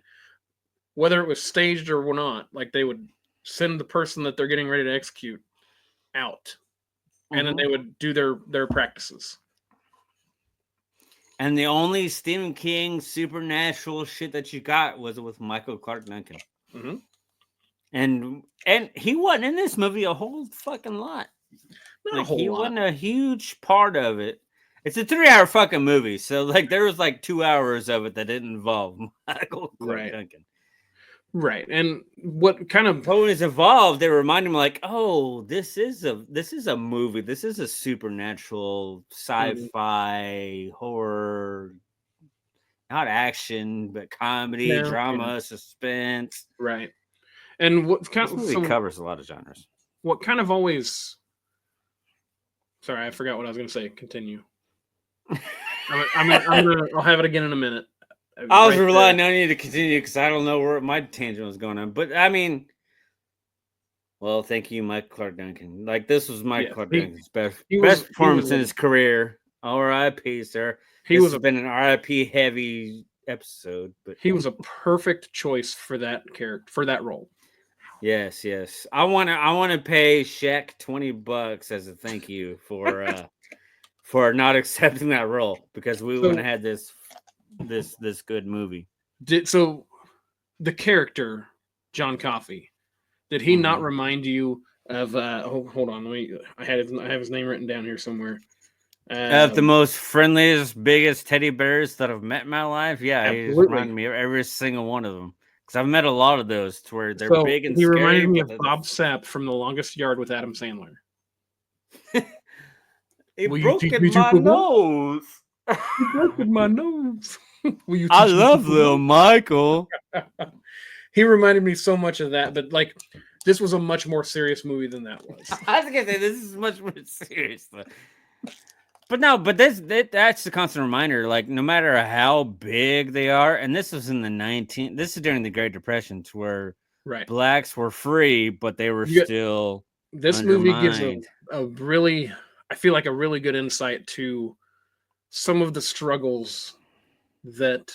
whether it was staged or not, like they would send the person that they're getting ready to execute out, and then they would do their practices. And the only Stephen King supernatural shit that you got was with Michael Clark Duncan. And he wasn't in this movie a whole fucking lot. He wasn't a huge part of it. It's a 3-hour fucking movie, so like there was like 2 hours of it that didn't involve Michael Clark Duncan. Right, and what kind of when it's evolved, they remind him like, oh, this is a movie. This is a supernatural sci-fi horror, not action, but comedy, drama, suspense. Right, and what kind of movie covers a lot of genres. What kind of always? Sorry, I forgot what I was going to say. Continue. I'll have it again in a minute. I was relying on you to continue because I don't know where my tangent was going on. But I mean, Well, thank you, Michael Clark Duncan. Like this was Michael Yes, Clark Duncan's best he best was performance in his career. R.I.P. Sir. he This was has a been an R.I.P. heavy episode, but he was a perfect choice for that character, for that role. yes, yes. I want to pay Shaq $20 as a thank you for not accepting that role because we wouldn't So have had this good movie. so the character John Coffey, did he not Mhm. remind you of hold on, I have his name written down here somewhere. Of the Um, most friendliest, biggest teddy bears that I've met in my life, yeah, he just absolutely. reminded me of every single one of them. Because I've met a lot of those to where they're So big and he scary, reminded me but of Bob Sapp from The Longest Yard with Adam Sandler. it Will you broke teach in me to my perform? nose. You broke in my nose. Will you I teach me to love little perform? Michael. He reminded me so much of that, but like this was a much more serious movie than that was. I was gonna say this is much more serious, but no, but that's the constant reminder. Like no matter how big they are, and this was in the 19. This is during the Great Depression, to where Right. blacks were free, but they were You still This movie gives undermined. a really, I feel like a really good insight to some of the struggles that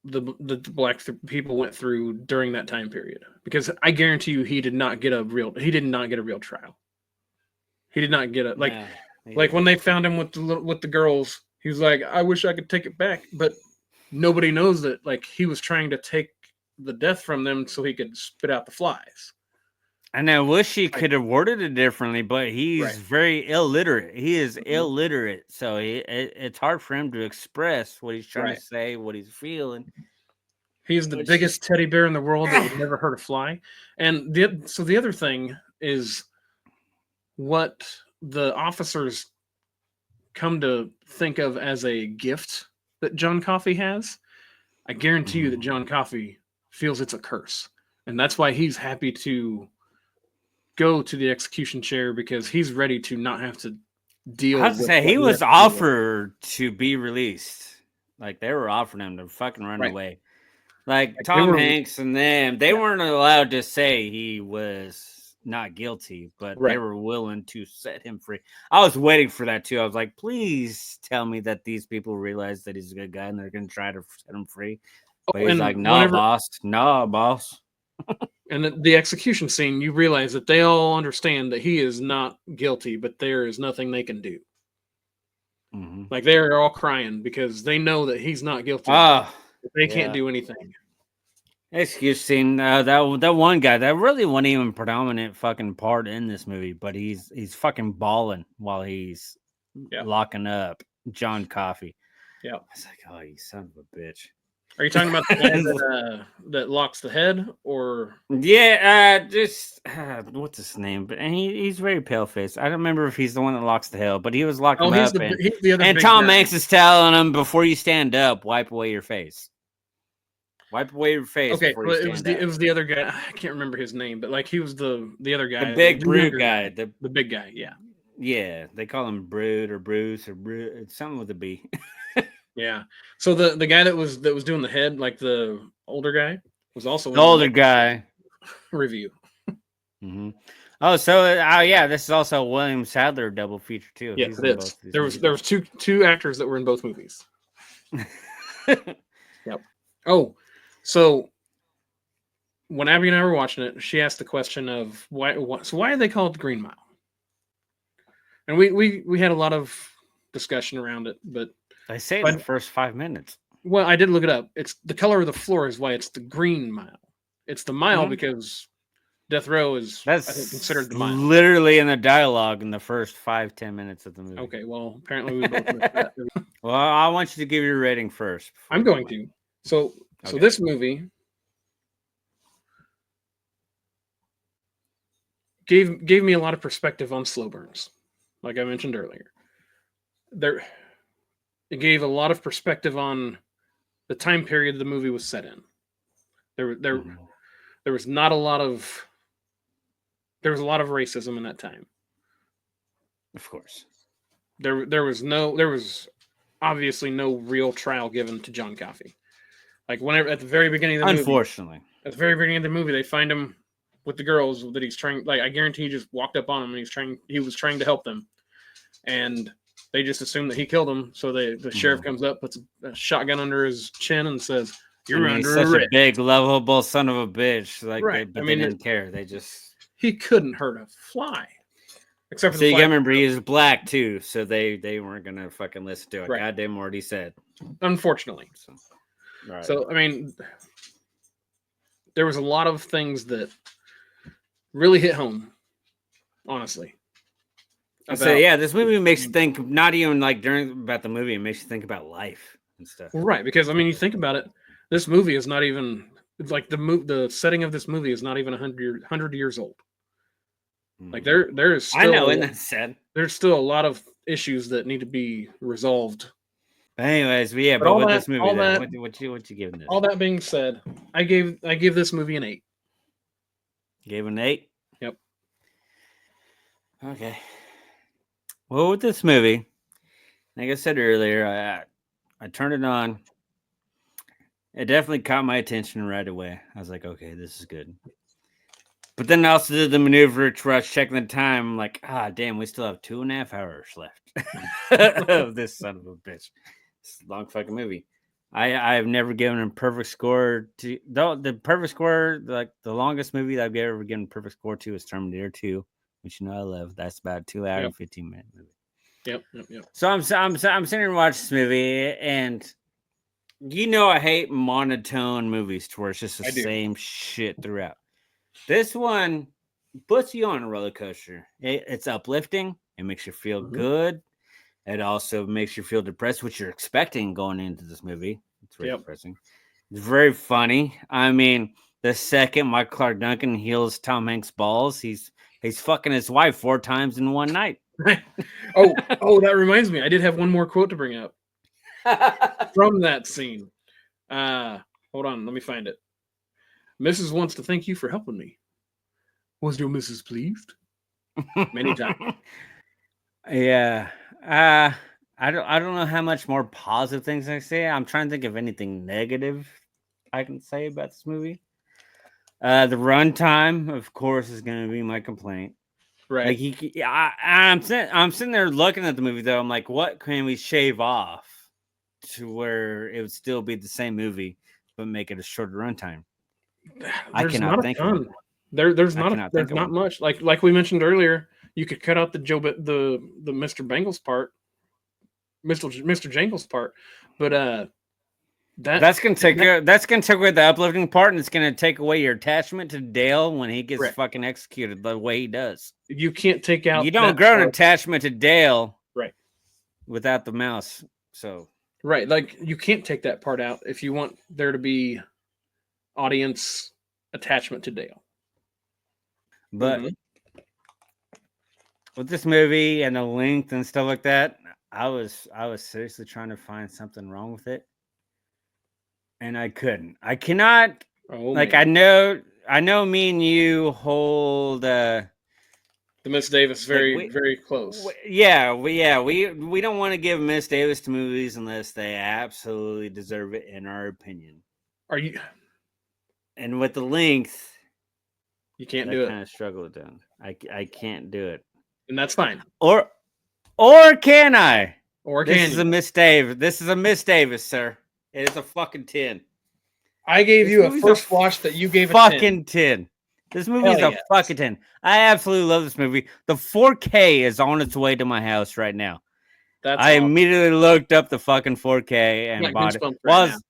the black people went through during that time period. Because I guarantee you, he did not get a real trial. He did not get a No, like when they found him with the girls. He was like, I wish I could take it back, but nobody knows that like he was trying to take the death from them so he could spit out the flies. and I wish he Like, could have worded it differently, but he's right. very illiterate. He is Mhm. illiterate, so it's hard for him to express what he's trying to Right. say, what he's feeling. He's the Which, biggest teddy bear in the world that would never hurt a fly. And the other thing is what the officers come to think of as a gift that John Coffey has. I guarantee you that John Coffey feels it's a curse. And that's why he's happy to go to the execution chair because he's ready to not have to I deal was to with say what he he has was to deal with. offered to be released. Like they were offering him to fucking run Right. away. Like Like they Tom were Hanks and them, they yeah, weren't allowed to say he was not guilty, but they right. were willing to set him free. I was waiting for that too. I was like, please tell me that these people realize that he's a good guy and they're going to try to set him free. But Oh, he's and like, nah, whenever boss. Nah, boss. and the execution scene, you realize that they all understand that he is not guilty, but there is nothing they can do. Mm-hmm. Like they're all crying because they know that he's not guilty. Oh, But they can't yeah. do anything. Excuse scene. That one guy that really wasn't even predominant fucking part in this movie, but he's fucking balling while he's Yeah, locking up John Coffey. yeah. I was like, oh, you son of a bitch. Are you talking about the guy that locks the head, or Yeah, just what's his name? But he's very pale faced. I don't remember if he's the one that locks the hell, but he was locking oh, him up, and he's the other big Tom guy. Hanks is telling him before you stand up, wipe away your face. Wipe away your face Okay, before you well, stand up. it was the other guy. I can't remember his name, but like he was the other guy, The big brute younger guy. the big guy. Yeah, Yeah, they call him Brood or Bruce or Brood. It's something with a B. yeah. So the guy that was doing the head, like the older guy, was also The in older the guy. review. Mm-hmm. Oh, so yeah, this is also William Sadler double feature too. Yes, He's it in is. both of these There was movies. two actors that were in both movies. Yep. Oh, so when Abby and I were watching it, she asked the question of why are they called Green Mile? And we had a lot of discussion around it, but I say in the first 5 minutes. well, I did look it up. It's the color of the floor is why it's the Green Mile. It's the mile Mhm. because Death Row is I think considered That's the mile. literally in the dialogue in the first 5-10 minutes of the movie. Okay, well apparently we both missed that. Well, I want you to give your rating first. I'm going to. So Okay. this movie gave me a lot of perspective on slow burns, like I mentioned earlier. It gave a lot of perspective on the time period the movie was set in. Mhm. There was not a lot of there was a lot of racism in that time. Of course. There was obviously no real trial given to John Coffey. Like whenever at the very beginning of the movie, Unfortunately. at the very beginning of the movie, they find him with the girls that he's trying. Like I guarantee, he just walked up on him and he was trying to help them, and they just assume that he killed him. So the sheriff comes up, puts a shotgun under his chin, and says, "You're he's under such arrest." a big, lovable son of a bitch. Like, Right. they didn't care. They just He couldn't hurt a fly, except for so the you fly. gotta remember he is black too, so they weren't gonna fucking listen to a Right. goddamn word he said. Unfortunately. So, right. So I mean, there was a lot of things that really hit home. Honestly. So yeah, this movie makes you think. Not even like during about the movie, it makes you think about life and stuff. Right, because I mean, you think about it. This movie is not even like the setting of this movie is not even 100 years old. Like there is still, I know, and that's sad. There's still a lot of issues that need to be resolved. But anyways, yeah, But but all with that- this movie, all then, that- what you giving this? All that being said, I give this movie an 8. Gave an 8. Yep. Okay. Well, with this movie, like I said earlier, I turned it on. It definitely caught my attention right away. I was like, okay, this is good. But then I also did the maneuver where I was checking the time. I'm like, damn, we still have 2.5 hours left of this son of a bitch. It's a long fucking movie. I've never given a perfect score to the perfect score, like the longest movie that I've ever given a perfect score to is Terminator 2, which I love. That's about a 2 hour and 15-minute movie. Yep. So I'm sitting here and watching this movie, and I hate monotone movies to where it's just the same shit throughout. This one puts you on a roller coaster. It's uplifting. It makes you feel good. It also makes you feel depressed, which you're expecting going into this movie. It's very depressing. It's very funny. I mean, the second Michael Clark Duncan heals Tom Hanks' balls, he's fucking his wife 4 times in one night. oh, that reminds me. I did have one more quote to bring up from that scene. Hold on, let me find it. Mrs. wants to thank you for helping me. Was your Mrs. pleased? Many times. Yeah. I don't know how much more positive things I say. I'm trying to think of anything negative I can say about this movie. The runtime, of course, is going to be my complaint. Right. Like I'm sitting there looking at the movie though. I'm like, what can we shave off to where it would still be the same movie but make it a shorter runtime? I cannot think of it. There's not much. Like we mentioned earlier, you could cut out the Mr. Bangles part, Mr. Jangles part, but that's gonna take away the uplifting part, and it's gonna take away your attachment to Dale when he gets fucking executed the way he does. You can't take out. You don't grow an attachment to Dale, right? Without the mouse, so right, like you can't take that part out if you want there to be audience attachment to Dale. But with this movie and the length and stuff like that, I was seriously trying to find something wrong with it. And I couldn't. I cannot. I know me and you hold the Miss Davis very close. We don't want to give Miss Davis to movies unless they absolutely deserve it, in our opinion. Are you? And with the length, you can't do it. I kind of struggle with that. I can't do it, and that's fine. Or can I? Or can this is a Miss Davis? This is a Miss Davis, sir. It is a fucking 10. I gave you a first watch that you gave a fucking 10. This movie is a fucking 10. I absolutely love this movie. The 4K is on its way to my house right now. I immediately looked up the fucking 4K and bought it.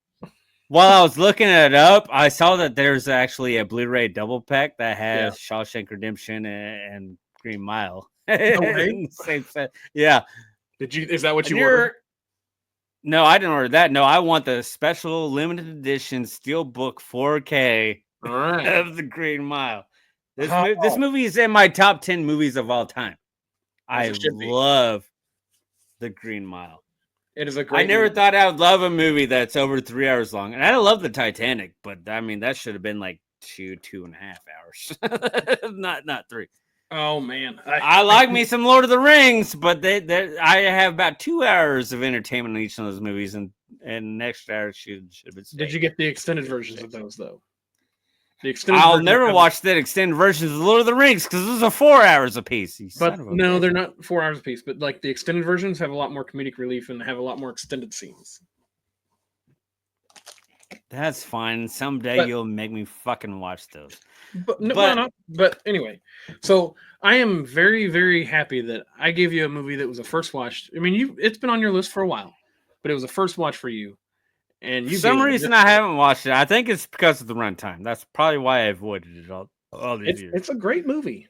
While I was looking it up, I saw that there's actually a Blu-ray double pack that has Shawshank Redemption and Green Mile. Same set. Yeah. Is that what you ordered? No, I didn't order that. No, I want the special limited edition Steelbook 4K of the Green Mile. This movie is in my top 10 movies of all time. I love the Green Mile. It is a great. I never thought I would love a movie that's over 3 hours long, and I love the Titanic, but I mean that should have been like 2.5 hours, not 3. Oh man, I like me some Lord of the Rings, but I have about 2 hours of entertainment in each of those movies, and and next hour should have been. Did you get the extended versions of those though? The extended. I'll versions never have- watch that extended versions of Lord of the Rings because those are 4 hours apiece. You But son of a no, bitch. they're not 4 hours apiece. But like the extended versions have a lot more comedic relief and have a lot more extended scenes. That's fine. Someday But- you'll make me fucking watch those. But no, But- well, no, but anyway, so I am very, very happy that I gave you a movie that was a first watch. I mean, it's been on your list for a while, but it was a first watch for you. And For you some gave it reason, just- I haven't watched it. I think it's because of the runtime. That's probably why I avoided it all these years. it's a great movie.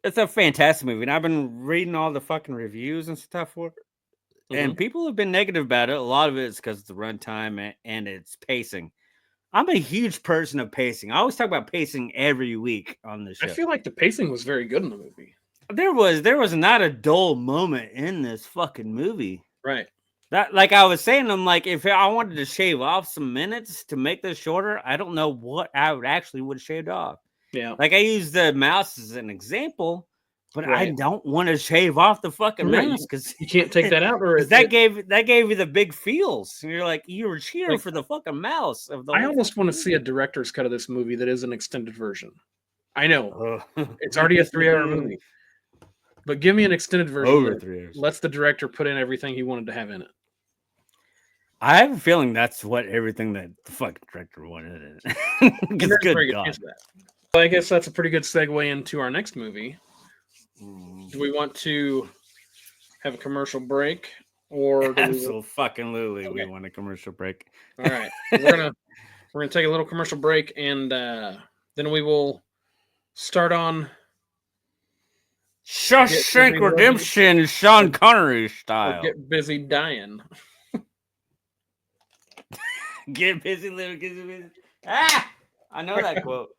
It's a fantastic movie, and I've been reading all the fucking reviews and stuff for it. And people have been negative about it. A lot of it is because of the runtime and its pacing. I'm a huge person of pacing. I always talk about pacing every week on this show. I feel like the pacing was very good in the movie. There was not a dull moment in this fucking movie. Right. That, like I was saying, I'm like, if I wanted to shave off some minutes to make this shorter, I don't know what I would have shaved off. Yeah. Like I use the mouse as an example, but I Right. don't want to shave off the fucking Right. mouse because You can't take that out, or that gave you the big feels. And you're like, you were cheering Like, for the fucking mouse of the I whole almost want to fucking see a director's cut of this movie that is an extended version. I know movie. it's already a 3-hour movie, but give me an extended version Over that 3 years. lets the director put in everything he wanted to have in it. I have a feeling that's what everything that the fucking director wanted in it. And Because there's a good very good God. chance of that. Well, I guess that's a pretty good segue into our next movie. Do we want to have a commercial break, or do we... Absolutely, we Okay. want a commercial break. All right, we're gonna take a little commercial break, and then we will start on Shawshank busy Redemption, Sean Connery style. Get Busy Dying. Get busy, little get busy. Ah, I know that quote.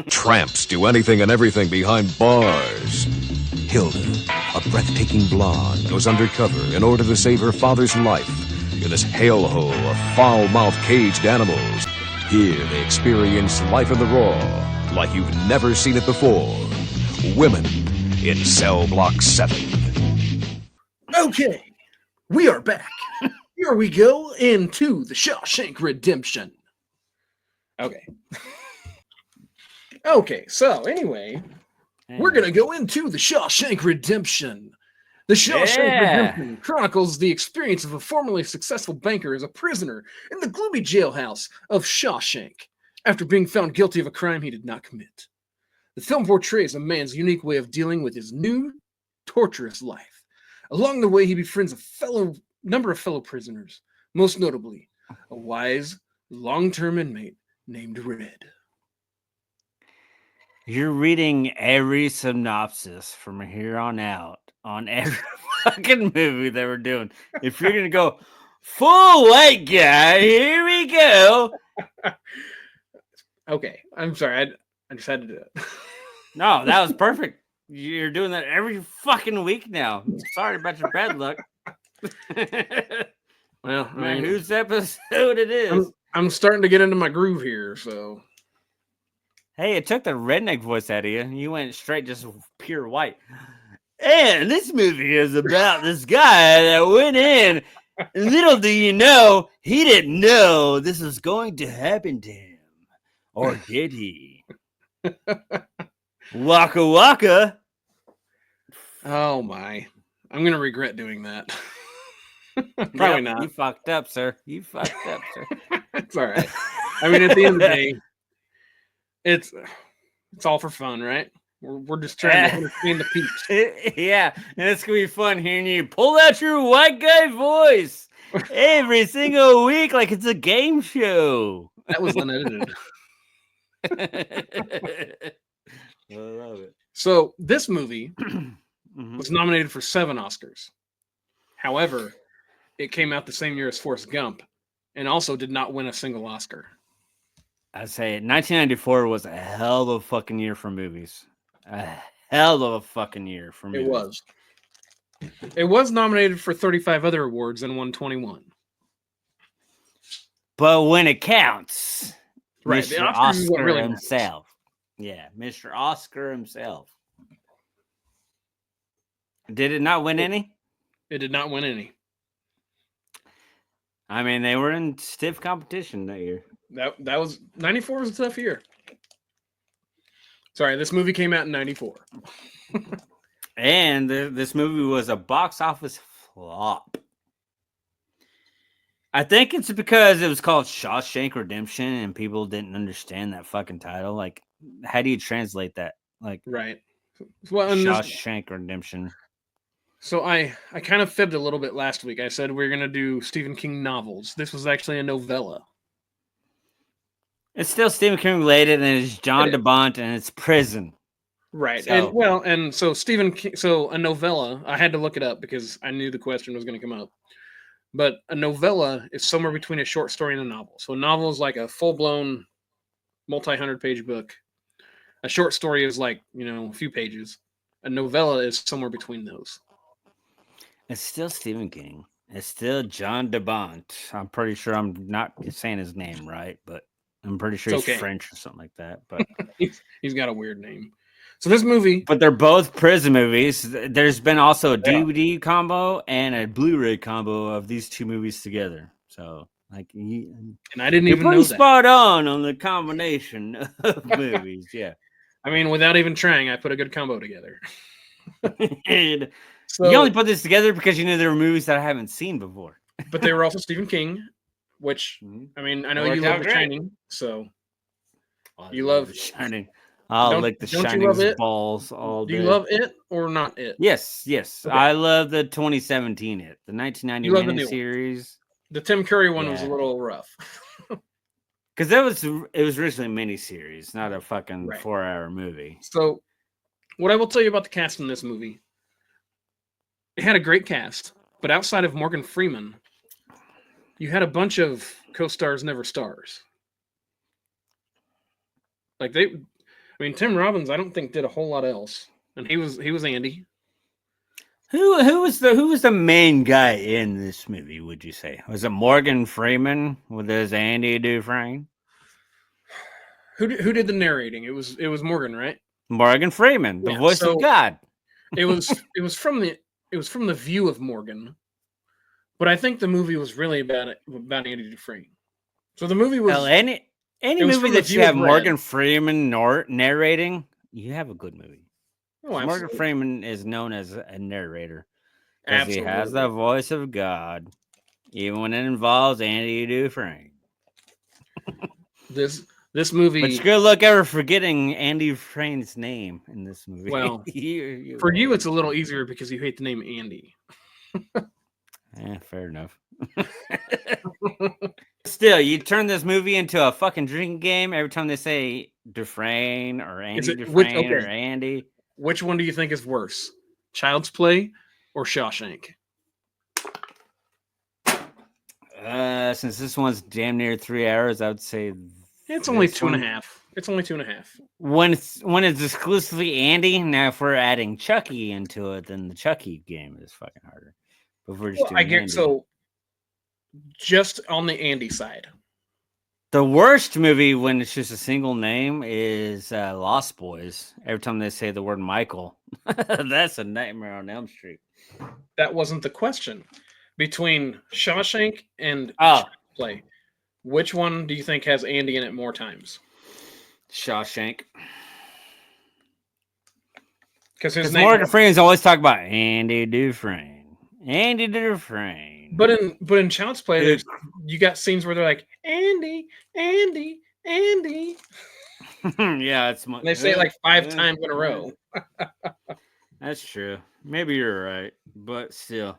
Tramps do anything and everything behind bars. Hilda, a breathtaking blonde, goes undercover in order to save her father's life in this hellhole of foul-mouthed caged animals. Here they experience life in the raw, like you've never seen it before. Women in Cell Block 7. Okay, we are back. Here we go into the Shawshank Redemption. Okay. Okay, so anyway, we're going to go into the Shawshank Redemption. The Shawshank Redemption chronicles the experience of a formerly successful banker as a prisoner in the gloomy jailhouse of Shawshank after being found guilty of a crime he did not commit. The film portrays a man's unique way of dealing with his new, torturous life. Along the way, he befriends a number of fellow prisoners, most notably a wise, long-term inmate named Red. You're reading every synopsis from here on out on every fucking movie that we're doing. If you're gonna go full white guy, here we go. Okay, I'm sorry. I just had to do it. No, that was perfect. You're doing that every fucking week now. Sorry about your bad luck. Well, I Man, mean, whose episode it is? I'm starting to get into my groove here, so Hey, it took the redneck voice out of you. You went straight just pure white. And this movie is about this guy that went in. Little do you know, he didn't know this was going to happen to him. Or did he? Waka waka. oh my, I'm gonna regret doing that. Probably Yep, not. You fucked up, sir. You fucked up, sir. It's all right. I mean, at the end of the day, it's all for fun, right? We're just trying to entertain the peeps. Yeah, and it's gonna be fun hearing you pull out your white guy voice every single week like it's a game show. That was unedited. I love it. So this movie Mhm. was nominated for 7 Oscars. However, it came out the same year as Forrest Gump, and also did not win a single Oscar. I say 1994 was a hell of a fucking year for movies. A hell of a fucking year for movies. It was. It was nominated for 35 other awards and won 21. But when it counts, Right, the Mr. Oscars is what Oscar really matters. himself. Yeah, Mr. Oscar himself. Did it not win any? It did not win any. I mean, they were in stiff competition that year. That was 94 was a tough year. Sorry, this movie came out in 94. And this movie was a box office flop. I think it's because it was called Shawshank Redemption and people didn't understand that fucking title. Like, how do you translate that? Like, Right. Well, and Shawshank Redemption. So I kind of fibbed a little bit last week. I said we're going to do Stephen King novels. This was actually a novella. It's still Stephen King related, and it's John DeBont, and it's prison. Right. So- And so Stephen King, so a novella, I had to look it up because I knew the question was going to come up. But a novella is somewhere between a short story and a novel. So a novel is like a full-blown multi-100-page book. A short story is like, a few pages. A novella is somewhere between those. It's still Stephen King. It's still John DeBont. I'm pretty sure I'm not saying his name right, but I'm pretty sure It's he's okay. French or something like that. But He's got a weird name. So this movie, but they're both prison movies. There's been also a DVD combo and a Blu-ray combo of these two movies together. So like, and I didn't you're even know pretty that. spot on the combination of movies. Yeah. I mean, without even trying, I put a good combo together. And So, you only put this together because you knew there were movies that I haven't seen before. but they were also Stephen King, which I mean, I know Worked you out love The great. Shining, so I You love- The Shining. I'll Don't- lick the don't you Shining's love it? balls all do day. you love it or not it? Yes. Okay. I love the 2017 It, the 1990 You love the new one. miniseries. The Tim Curry one was a Yeah. little rough. Because it was originally a miniseries, not a fucking Right. 4-hour movie. So, what I will tell you about the cast in this movie, it had a great cast, but outside of Morgan Freeman, you had a bunch of co-stars, never stars. Like Tim Robbins, I don't think did a whole lot else, and he was Andy. Who was the main guy in this movie? Would you say was it Morgan Freeman with his Andy Dufresne? Who did the narrating? It was Morgan, right? Morgan Freeman, the Yeah, voice so- of God. It was from the view of Morgan, but I think the movie was really about Andy Dufresne. So the movie was Hell, any it was movie from the that you view of have Red. Morgan Freeman narrating, you have a good movie. oh, Morgan absolutely. Freeman is known as a narrator because he has Absolutely. the voice of God, even when it involves Andy Dufresne. This movie But you're good luck ever forgetting Andy Dufresne's name in this movie. Well, you for you it's a little easier because you hate the name Andy. fair enough. Still, you turn this movie into a fucking drinking game every time they say Dufresne or Andy Dufresne or Andy. Which one do you think is worse? Child's Play or Shawshank? Since this one's damn near 3 hours, I would say It's only this 2.5. It's only 2.5. when it's exclusively Andy. Now, if we're adding Chucky into it, then the Chucky game is fucking harder. But if we're just Well, I doing get Andy. so just on the Andy side. The worst movie when it's just a single name is Lost Boys. Every time they say the word Michael, that's a Nightmare on Elm Street. That wasn't the question. Between Shawshank and Oh, Child's Play, which one do you think has Andy in it more times? Shawshank. Because his Because name. Morgan Freeman's always talk about Andy Dufresne. Andy Dufresne. But in Child's Play, there's you got scenes where they're like Andy, Andy, Andy. Yeah, it's And they say it like 5 times in a row. That's true. Maybe you're right, but still,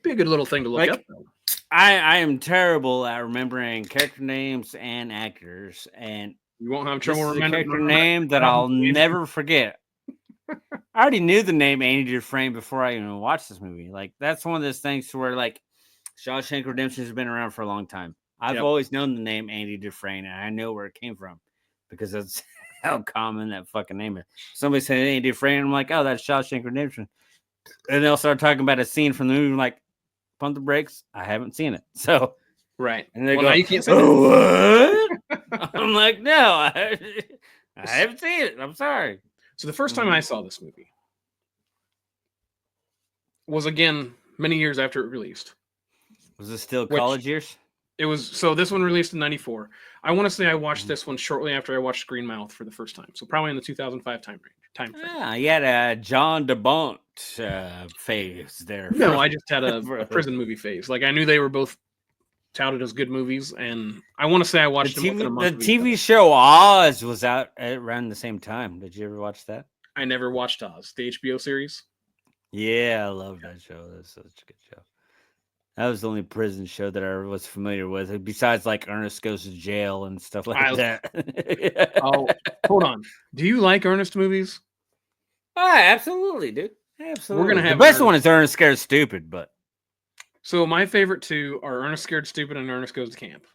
Be a good little thing to look Like, up. Though. I am terrible at remembering character names and actors, and You won't have this trouble is a remembering character name that I'll never forget. I already knew the name Andy Dufresne before I even watched this movie. Like, that's one of those things to where, like, Shawshank Redemption has been around for a long time. I've Yep. always known the name Andy Dufresne, and I know where it came from because that's how common that fucking name is. Somebody said Andy Dufresne, I'm like, oh, that's Shawshank Redemption. And they'll start talking about a scene from the movie. I'm like, pump the brakes. I haven't seen it. So, Right. and they Well, go, now you can't say that. oh, what? I'm like, no, I haven't seen it. I'm sorry. So the first time I saw this movie was again many years after it released. Was it still Which- college years? It was so this one released in '94. I want to say I watched Mm-hmm. this one shortly after I watched Green Mouth for the first time. So probably in the 2005 time frame. Yeah, you had a John DeBont phase there. No, I just had a prison movie phase. Like I knew they were both touted as good movies, and I want to say I The watched them within a TV, month. the of each TV other. show Oz was out around the same time. Did you ever watch that? I never watched Oz, the HBO series. Yeah, I love that show. That's such a good show. That was the only prison show that I was familiar with, besides like Ernest Goes to Jail and stuff like that. Oh, hold on. Do you like Ernest movies? Absolutely, dude. Absolutely. gonna The have best an one is Ernest Scared Stupid, but So my favorite two are Ernest Scared Stupid and Ernest Goes to Camp.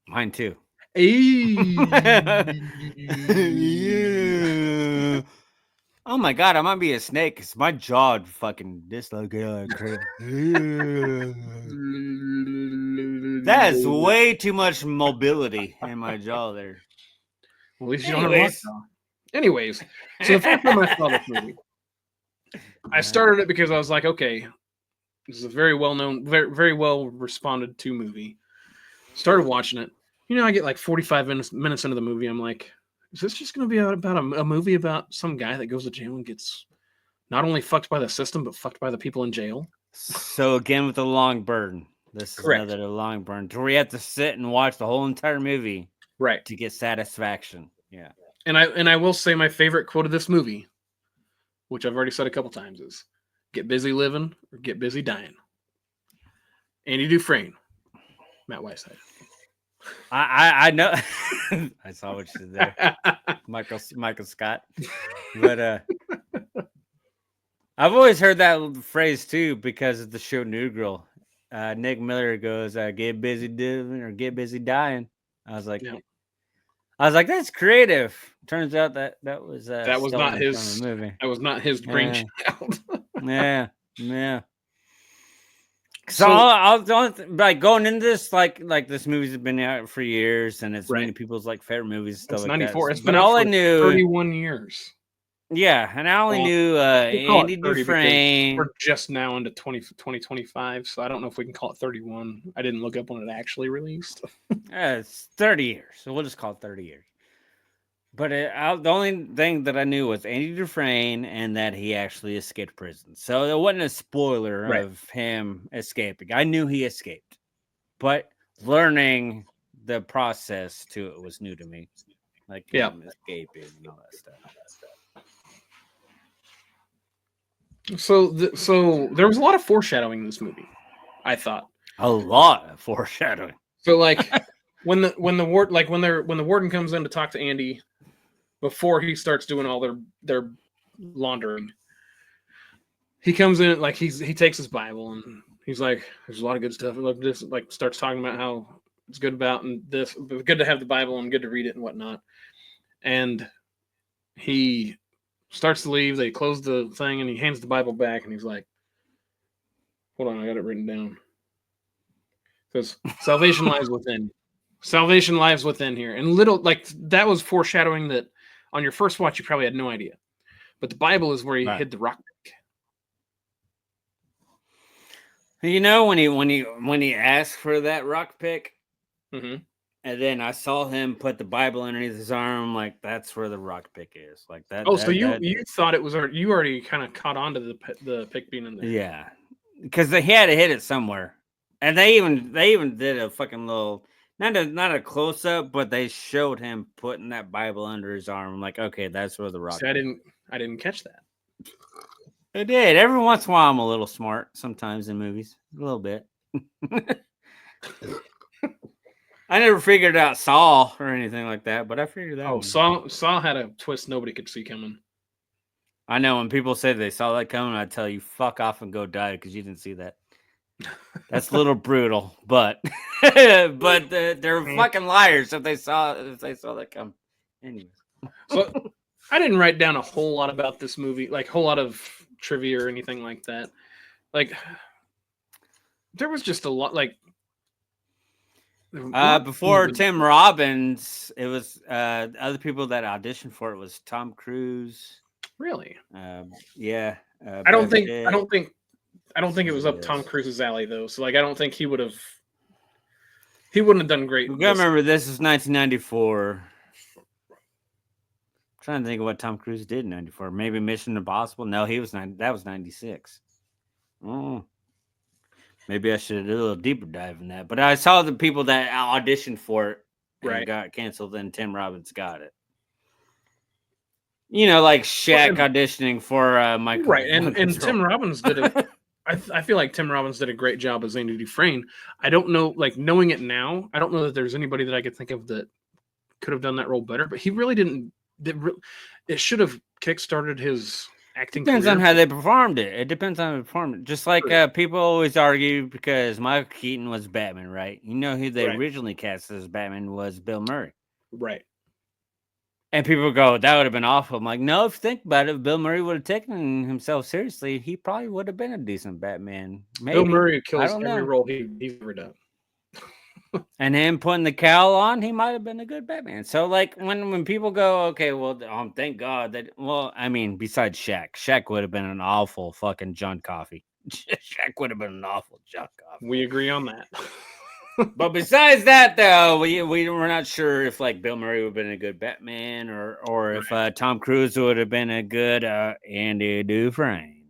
mine too. Hey. Oh my god, I might be a snake because my jaw fucking dislocated. That is way too much mobility in my jaw there. Well, at least you don't have a lot Anyways. jaw. Anyways, so the first time I saw this movie, I started it because I was like, okay, this is a very well known, very, very well responded to movie. Started watching it. You know, I get like 45 minutes into the movie. I'm like, is this just going to be about a movie about some guy that goes to jail and gets not only fucked by the system, but fucked by the people in jail? So again with the long burn. This Correct. is another long burn to where you have to sit and watch the whole entire movie Right. to get satisfaction. Yeah. And I will say my favorite quote of this movie, which I've already said a couple times, is "Get busy living or get busy dying." Andy Dufresne, Matt Whiteside. I know. I saw what you did there. Michael Scott. But I've always heard that phrase too because of the show New Girl. Nick Miller goes, "Get busy doing or get busy dying." I was like, Yeah. that's creative. Turns out that was That was not stolen his from a movie. That was not his brainchild. Yeah, yeah. So, So- I'll like going into this, like this movie's been out for years, and it's Right. many people's like favorite movies and stuff It's like 94. that. It's been But out all for I knew, 31 years. yeah, and I only Well, knew We'll call it Andy 30 because Dufresne. we're just now into 2025, so I don't know if we can call it 31. I didn't look up when it actually released. It's 30 years, so we'll just call it 30 years. But the only thing that I knew was Andy Dufresne and that he actually escaped prison. So it wasn't a spoiler Right. of him escaping. I knew he escaped, but learning the process to it was new to me. Like Yeah. him escaping and all that stuff. So there was a lot of foreshadowing in this movie, I thought. A lot of foreshadowing. So like when the warden comes in to talk to Andy before he starts doing all their laundering, he comes in like he takes his Bible and he's like, "There's a lot of good stuff." Like this, like starts talking about how it's good about and this good to have the Bible and good to read it and whatnot. And he starts to leave. They close the thing and he hands the Bible back and he's like, "Hold on, I got it written down." It says, "Salvation lies within. Salvation lies within here." And little like that was foreshadowing that on your first watch you probably had no idea. But the Bible is where he Right. hid the rock pick. You know when he asked for that rock pick, Mm-hmm. and then I saw him put the Bible underneath his arm, like that's where the rock pick is. Like that. Oh, that- so you that- thought it was you already kind of caught on to the pick being in there. Yeah, because he had to hit it somewhere, and they even did a fucking little not a close up, but they showed him putting that Bible under his arm. I'm like, okay, that's where the rock. See, I didn't catch that. I did. Every once in a while, I'm a little smart. Sometimes in movies, a little bit. I never figured out Saul or anything like that, but I figured that. Oh, Saw had a twist nobody could see coming. I know when people say they saw that coming, I tell you, fuck off and go die because you didn't see that. That's a little brutal, but they're fucking liars if they saw that coming. Anyways, So I didn't write down a whole lot about this movie, like a whole lot of trivia or anything like that. Like there was just a lot like before Tim Robbins, it was other people that auditioned for it was Tom Cruise. Really? Yeah. I don't think I don't think it was up Tom Cruise's alley though. So like, I don't think he wouldn't have done great. You gotta remember, this is 1994. Trying to think of what Tom Cruise did in 94. Maybe Mission Impossible. No, that was 96. Oh, maybe I should do a little deeper dive in that. But I saw the people that auditioned for it and got canceled, and Tim Robbins got it. You know, like Shaq auditioning for Michael. Right, and Tim Robbins did it. I feel like Tim Robbins did a great job as Andy Dufresne. I don't know, like knowing it now, I don't know that there's anybody that I could think of that could have done that role better. But he really didn't. It should have kickstarted his acting. Depends on how they performed it. It depends on the performance. Just like people always argue because Michael Keaton was Batman, right? You know who they originally cast as Batman was Bill Murray. Right. And people go, that would have been awful. I'm like, no, if you think about it, if Bill Murray would have taken himself seriously, he probably would have been a decent Batman. Maybe. Bill Murray kills every role he's ever done. And him putting the cowl on, he might have been a good Batman. So, like, when people go, okay, well, thank God that, well, I mean, besides Shaq would have been an awful fucking John Coffey. Shaq would have been an awful John Coffey. We agree on that. But besides that, though, we're not sure if like Bill Murray would have been a good Batman or if Tom Cruise would have been a good Andy Dufresne.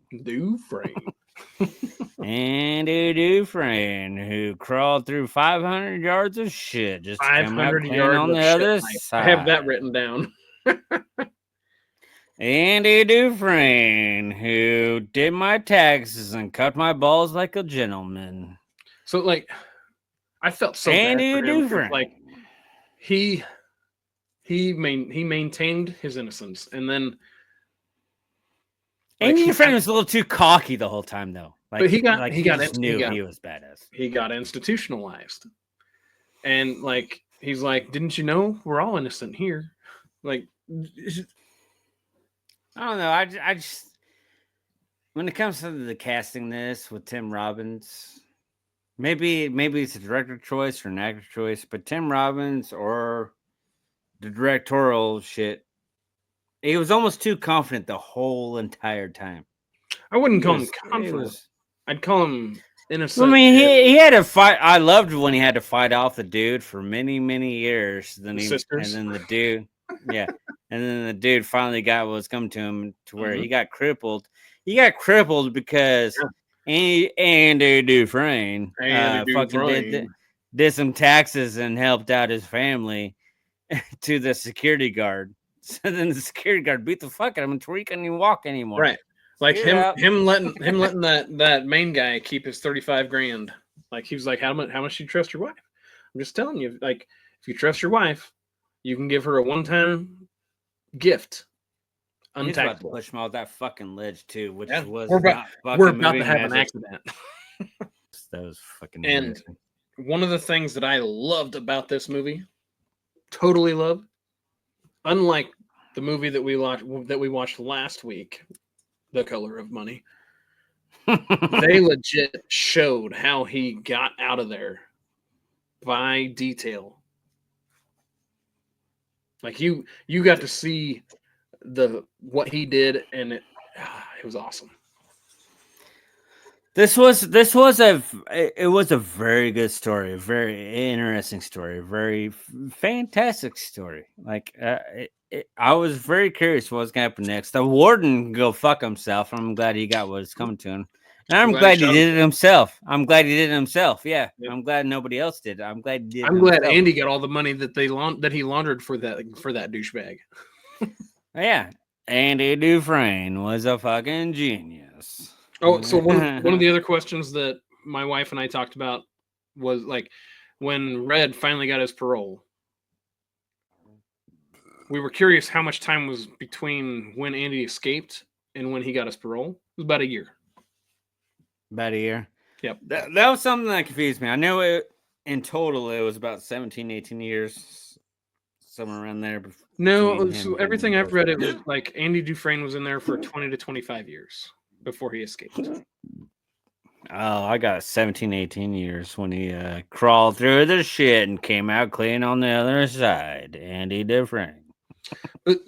Andy Dufresne, who crawled through 500 yards of shit just to come out clean on the other side. I have that written down. Andy Dufresne, who did my taxes and cut my balls like a gentleman. So, like, I felt so Andy bad for him. Dufresne. Like, he maintained his innocence, and then Andy Dufresne was a little too cocky the whole time, though. Like, but he was badass. He got institutionalized, and like he's like, "Didn't you know we're all innocent here?" Like, I don't know. I just when it comes to the casting this with Tim Robbins, maybe it's a director choice or an actor choice, but Tim Robbins or the directorial shit, he was almost too confident the whole entire time. I wouldn't call him confident. I'd call him innocent. I mean, he had to fight. I loved when he had to fight off the dude for many, many years. And then the dude, and then the dude finally got what was coming to him to where he got crippled. He got crippled because Andy Dufresne fucking did some taxes and helped out his family to the security guard. So then the security guard beat the fuck out of him until he couldn't even walk anymore. Right. Like him letting that main guy keep his 35 grand. Like he was like, how much do you trust your wife? I'm just telling you, like, if you trust your wife, you can give her a one-time gift. Untaxable. He's about to push him off that fucking ledge too, which was we're about to have an accident. That was fucking and amazing. One of the things that I loved about this movie, totally loved, unlike the movie that we watched last week, The Color of Money, they legit showed how he got out of there by detail. Like you got to see what he did, and it was awesome. It was a very good story, a very interesting story, a very fantastic story. Like I was very curious what was going to happen next. The warden can go fuck himself. I'm glad he got what was coming to him. And I'm glad he did it himself. Yeah. I'm glad nobody else did. I'm glad Andy got all the money that he laundered for that douchebag. Yeah. Andy Dufresne was a fucking genius. Oh, so one of the other questions that my wife and I talked about was like when Red finally got his parole. We were curious how much time was between when Andy escaped and when he got his parole. It was about a year. About a year? Yep. That was something that confused me. I know in total it was about 17, 18 years, somewhere around there. No, so everything I've read, it was like Andy Dufresne was in there for 20 to 25 years before he escaped. Oh, I got 17, 18 years when he crawled through the shit and came out clean on the other side. Andy Dufresne.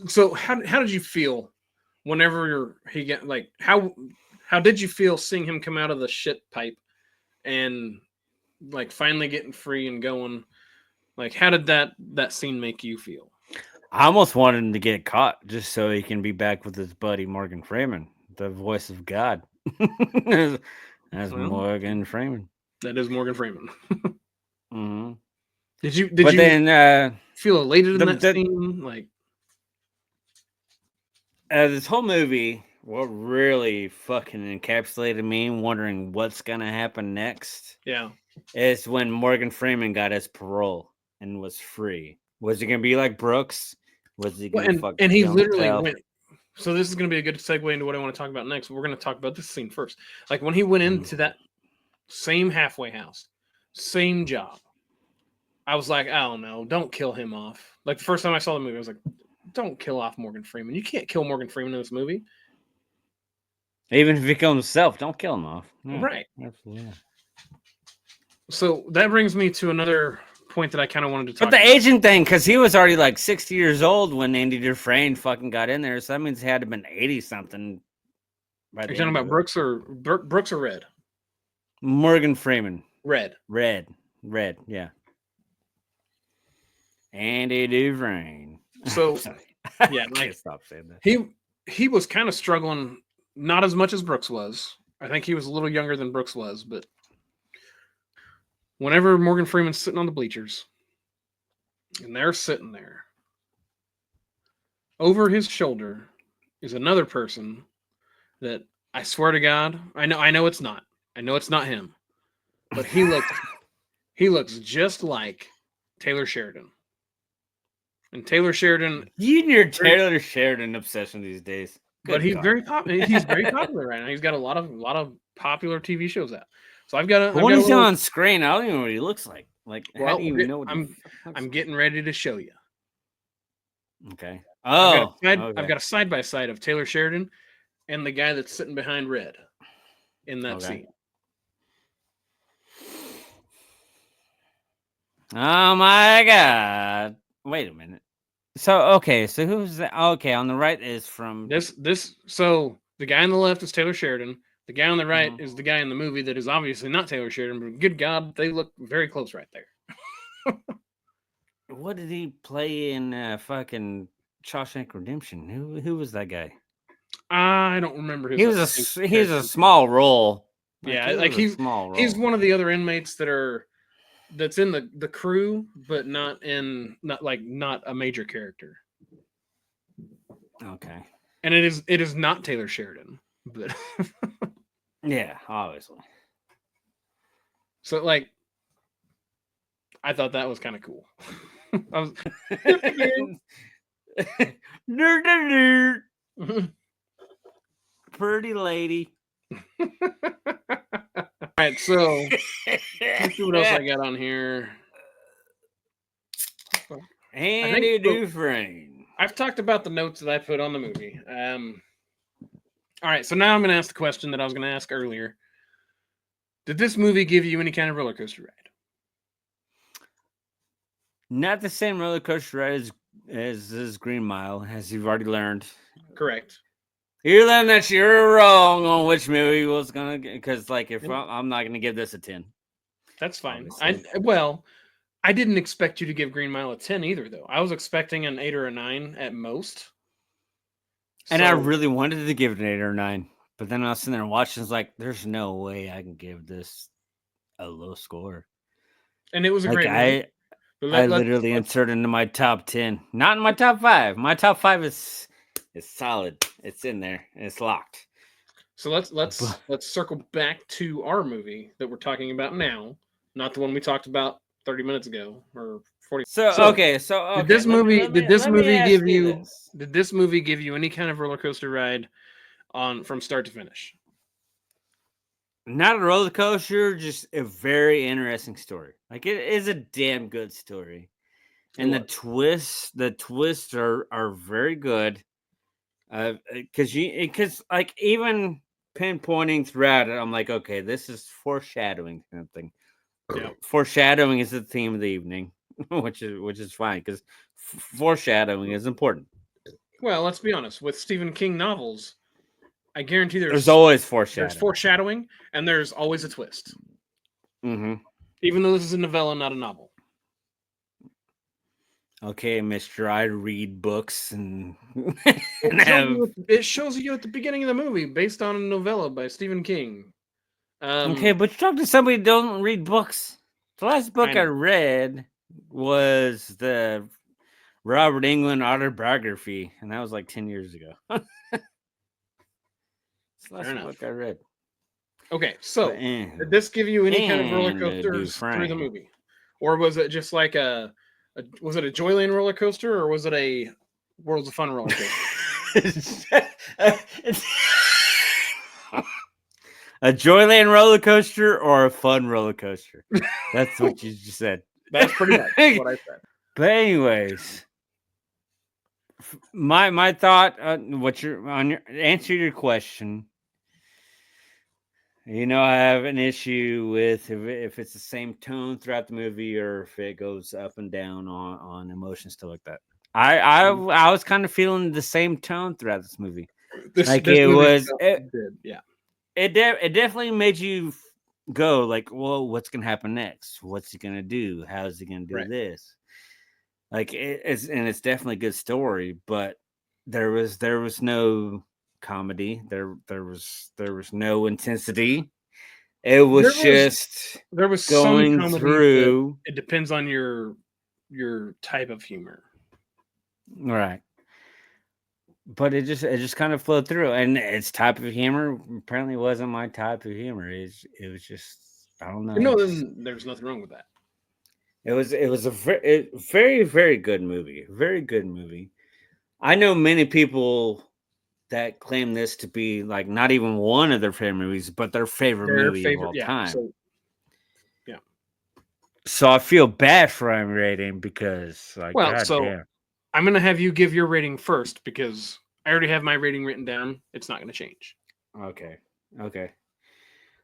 So how did you feel whenever he got like how How did you feel seeing him come out of the shit pipe and like finally getting free and going? Like, how did that scene make you feel? I almost wanted him to get caught just so he can be back with his buddy Morgan Freeman, the voice of God. That's Well, Morgan Freeman. That is Morgan Freeman. Hmm. Did you Then feel elated in that the- scene? Like, this whole movie, what really fucking encapsulated me wondering what's gonna happen next yeah. is when Morgan Freeman got his parole and was free. Was he gonna be like Brooks? Was he Well, gonna and he go literally tell? went. So this is going to be a good segue into what I want to talk about next. We're going to talk about this scene first. Like when he went into that same halfway house, same job. I was like, oh no, don't kill him off. Like the first time I saw the movie, I was like, don't kill off Morgan Freeman. You can't kill Morgan Freeman in this movie. Even if he kills himself, don't kill him off. Yeah, Right. absolutely. So that brings me to another point that I kind of wanted to talk But the about. agent thing, because he was already like 60 years old when Andy Dufresne fucking got in there, so that means he had to have been 80 something. Are you talking about Brooks or Red? Morgan Freeman. Red, yeah. Andy Dufresne. So, Sorry. yeah, I like- can't stop saying that. he was kind of struggling, not as much as Brooks was. I think he was a little younger than Brooks was, but whenever Morgan Freeman's sitting on the bleachers and they're sitting there, over his shoulder is another person that I swear to God, I know it's not. I know it's not him. But he looks just like Taylor Sheridan. And Taylor Sheridan, You and your Taylor Sheridan obsession these days. but Good he's God. very popular. He's very popular right now. He's got a lot of popular TV shows out. So I've got But when he's on screen, I don't even know what he looks like. Like, how Well, do you even know what he I'm looks like? getting ready to show you. Okay. I've Oh, got a side by side of Taylor Sheridan and the guy that's sitting behind Red in that Okay. scene. Oh my God. Wait a minute. So who's that? Okay, on the right is from So the guy on the left is Taylor Sheridan. The guy on the right Mhm. is the guy in the movie that is obviously not Taylor Sheridan, but good God, they look very close right there. what did he play in fucking Shawshank Redemption? Who was that guy? I don't remember his. He was a small role. Yeah, he like was a he's small role. he's one of the other inmates that's in the crew, but not a major character. Okay. And it is not Taylor Sheridan, but Yeah, obviously. so like I thought that was kind of cool. I was Nerd, nerd. Pretty lady. all right, so let's see what else I got on here. Andy Dufresne. I've talked about the notes that I put on the movie. All right, so now I'm going to ask the question that I was going to ask earlier. Did this movie give you any kind of roller coaster ride? Not the same roller coaster ride as Green Mile, as you've already learned. Correct. You learned that you're wrong on which movie was gonna get, because like if I'm not gonna give this a 10. That's fine. Obviously. I didn't expect you to give Green Mile a 10 either, though. I was expecting an 8 or a 9 at most. And I So- really wanted to give it an 8 or 9, but then I was sitting there watching. It's like, there's no way I can give this a low score. and it was a Like great movie. But I literally inserted into my top 10, not in my top 5. My top 5 is solid. It's in there. And it's locked. So let's circle back to our movie that we're talking about now, not the one we talked about 30 minutes ago or 40. So okay. Did this movie let me ask give you this. did this movie give you any kind of roller coaster ride from start to finish? Not a roller coaster, just a very interesting story. Like it is a damn good story, and the twists are very good. Because like even pinpointing throughout it, I'm like, okay, this is foreshadowing kind of thing. Yeah. Foreshadowing is the theme of the evening, which is fine because foreshadowing is important. Well, let's be honest. With Stephen King novels, I guarantee There's always there's foreshadowing. foreshadowing, and there's always a twist. Mm-hmm. Even though this is a novella, not a novel. Okay, Mister, I read books and, It shows you at the beginning of the movie, based on a novella by Stephen King. Okay, but you talk to somebody who don't read books. The last book I know. read was the Robert England autobiography, and that was like 10 years ago. It's the last enough. book I read. Okay, so But, did this give you any kind of roller and, coasters through the Dufresne. movie, or was it just like was it a Joyland roller coaster, or was it a Worlds of Fun roller coaster? A Joyland roller coaster or a fun roller coaster? That's what you just said. That's pretty much what I said. But anyways, my thought, what your on your answer your question. You know, I have an issue with if it's the same tone throughout the movie or if it goes up and down on emotions, stuff like that. I was kind of feeling the same tone throughout this movie. This Like movie was did, yeah. It definitely made you go like, well, what's gonna happen next? What's he gonna do? How's he gonna do Right. this? Like it's definitely a good story, but there was no comedy. There was no intensity. It was There was going some comedy. through. It depends on your type of humor. Right. But it just kind of flowed through, and its type of humor apparently wasn't my type of humor. It was just, I don't know. No, then there's nothing wrong with that. It was a very very good movie. Very good movie. I know many people that claim this to be like not even one of their favorite movies, but their favorite movie of all time. So I feel bad for my rating because, like, goddamn. I'm gonna have you give your rating first because I already have my rating written down. It's not gonna change. Okay.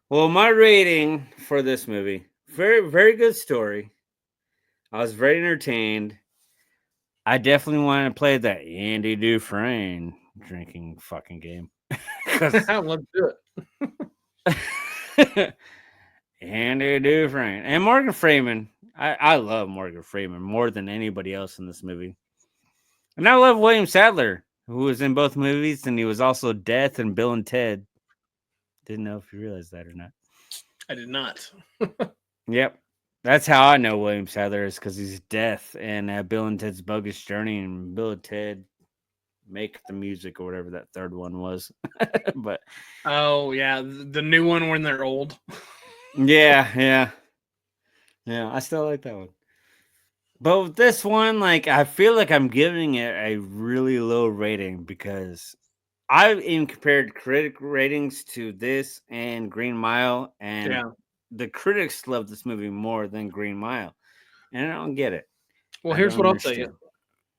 Well, my rating for this movie, very very good story. I was very entertained. I definitely want to play that Andy Dufresne drinking fucking game. Let's do it. Andy Dufresne and Morgan Freeman. I love Morgan Freeman more than anybody else in this movie. And I love William Sadler, who was in both movies, and he was also Death and Bill and Ted. Didn't know if you realized that or not. I did not. Yep. That's how I know William Sadler is because he's Death and Bill and Ted's Bogus Journey and Bill and Ted Make the Music or whatever that third one was. But oh yeah, the new one when they're old. Yeah. I still like that one. But with this one, like, I feel like I'm giving it a really low rating because I've even compared critic ratings to this and Green Mile, and the critics love this movie more than Green Mile, and I don't get it. Well, here's what I'll tell you: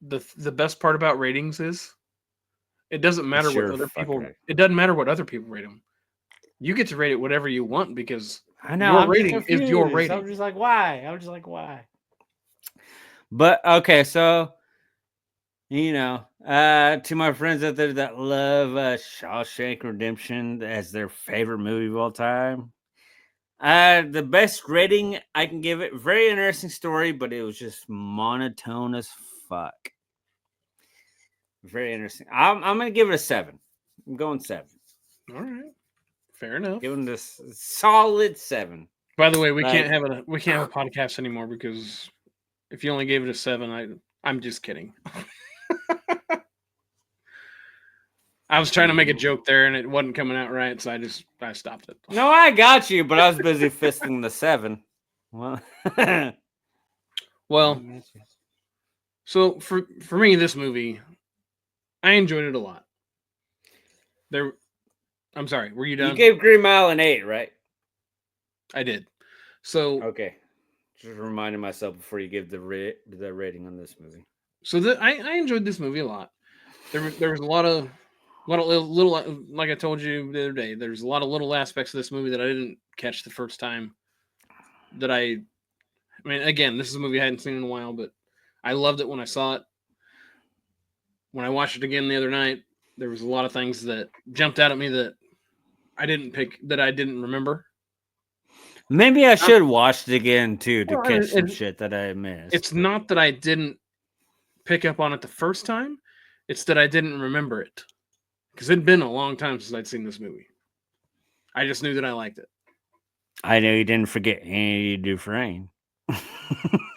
the best part about ratings is it doesn't matter what other people. Right. It doesn't matter what other people rate them. You get to rate it whatever you want because I know your rating is your rating. I'm just like, why? But okay, so to my friends out there that love Shawshank Redemption as their favorite movie of all time, the best rating I can give it, very interesting story, but it was just monotone as fuck. Very interesting. I'm gonna give it a 7. I'm going 7. All right, fair enough. Giving this solid 7. By the way, we can't have a podcast anymore because if you only gave it a 7, I'm just kidding. I was trying to make a joke there and it wasn't coming out right, so I stopped it. No, I got you, but I was busy fisting the 7. Well, so for me, this movie, I enjoyed it a lot. I'm sorry, were you done? You gave Green Mile an 8, right? I did. So okay, just reminding myself before you give the rating on this movie. So I enjoyed this movie a lot. There was a lot of little, like I told you the other day, there's a lot of little aspects of this movie that I didn't catch the first time. I mean, again, this is a movie I hadn't seen in a while, but I loved it when I saw it. When I watched it again the other night, there was a lot of things that jumped out at me that I didn't remember. Maybe I should watch it again too to Well, catch some shit that I missed. It's not that I didn't pick up on it the first time; it's that I didn't remember it because it'd been a long time since I'd seen this movie. I just knew that I liked it. I know you didn't forget Andy Dufresne.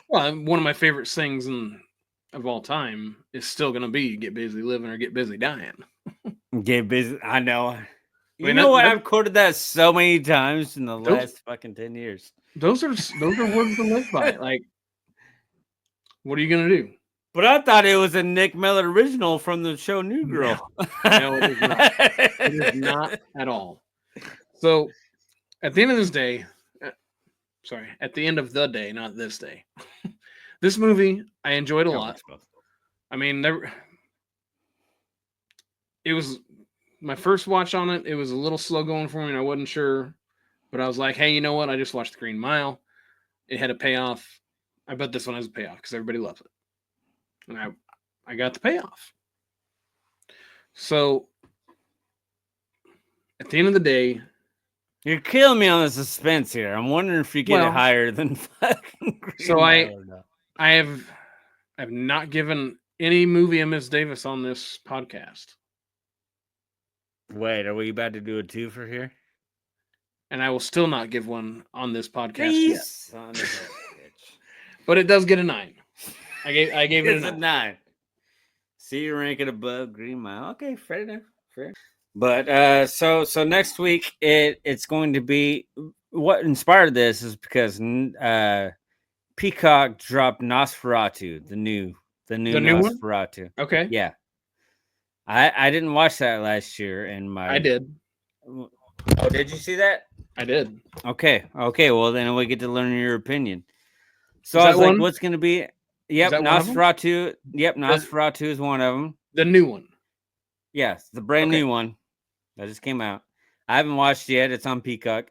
Well, one of my favorite things of all time is still going to be "Get Busy Living" or "Get Busy Dying." Get busy. I know. You mean, know what? I've quoted that so many times in the Those- last fucking 10 years. Those are words to live by. Like, what are you going to do? But I thought it was a Nick Miller original from the show New Girl. No, it is not. It is not at all. So, at the end of this day, at the end of the day, not this day, this movie I enjoyed a lot. I mean, it was my first watch on it. It was a little slow going for me, and I wasn't sure. But I was like, hey, you know what? I just watched The Green Mile. It had a payoff. I bet this one has a payoff because everybody loves it. And I got the payoff. So, at the end of the day, you're killing me on the suspense here. I'm wondering if you get it higher than fucking Green so Mile or not. I've not given any movie a Miss Davis on this podcast. Wait, are we about to do a twofer here? And I will still not give one on this podcast yet. Son of a bitch. But it does get a 9. I gave it It's a 9. See, you rank it above Green Mile. Okay, fair enough. Fair. But so next week it's going to be what inspired this is because Peacock dropped Nosferatu, the new Nosferatu. One? Okay. Yeah. I didn't watch that last year, and I did. Oh, did you see that? I did. Okay. Well, then we get to learn your opinion. So I was like, what's going to be? Yep, Nosferatu. Yep, Nosferatu is one of them. The new one. Yes, the brand new one that just came out. I haven't watched it yet. It's on Peacock.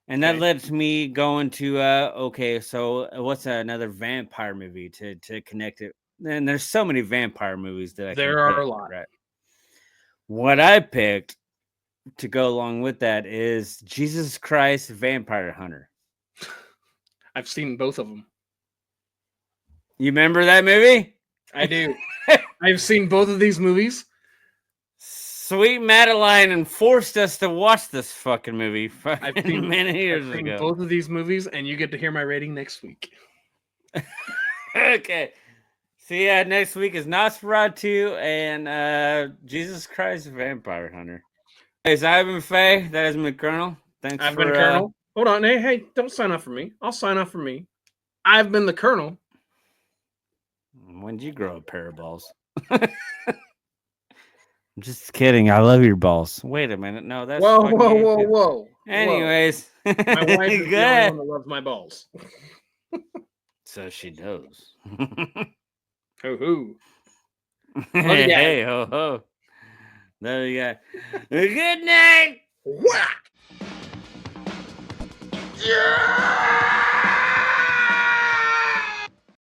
And that led to me going to, so what's another vampire movie to connect it? And there's so many vampire movies that there are a lot. Right? What I picked to go along with that is Jesus Christ Vampire Hunter. I've seen both of them. You remember that movie? I do. I've seen both of these movies. Sweet Madeline forced us to watch this fucking movie many years ago. Both of these movies, and you get to hear my rating next week. Okay. So yeah, next week is Nosferatu and Jesus Christ Vampire Hunter. Hey, I've been Faye. That has been Colonel. Thanks. I've been Colonel. Hold on. Hey, don't sign off for me. I'll sign off for me. I've been the Colonel. When did you grow a pair of balls? I'm just kidding. I love your balls. Wait a minute. No, that's whoa. Anyways, my wife is the only one that loves my balls. So she knows. Ho ho. Hey ho ho. There you go. Good night. Yeah!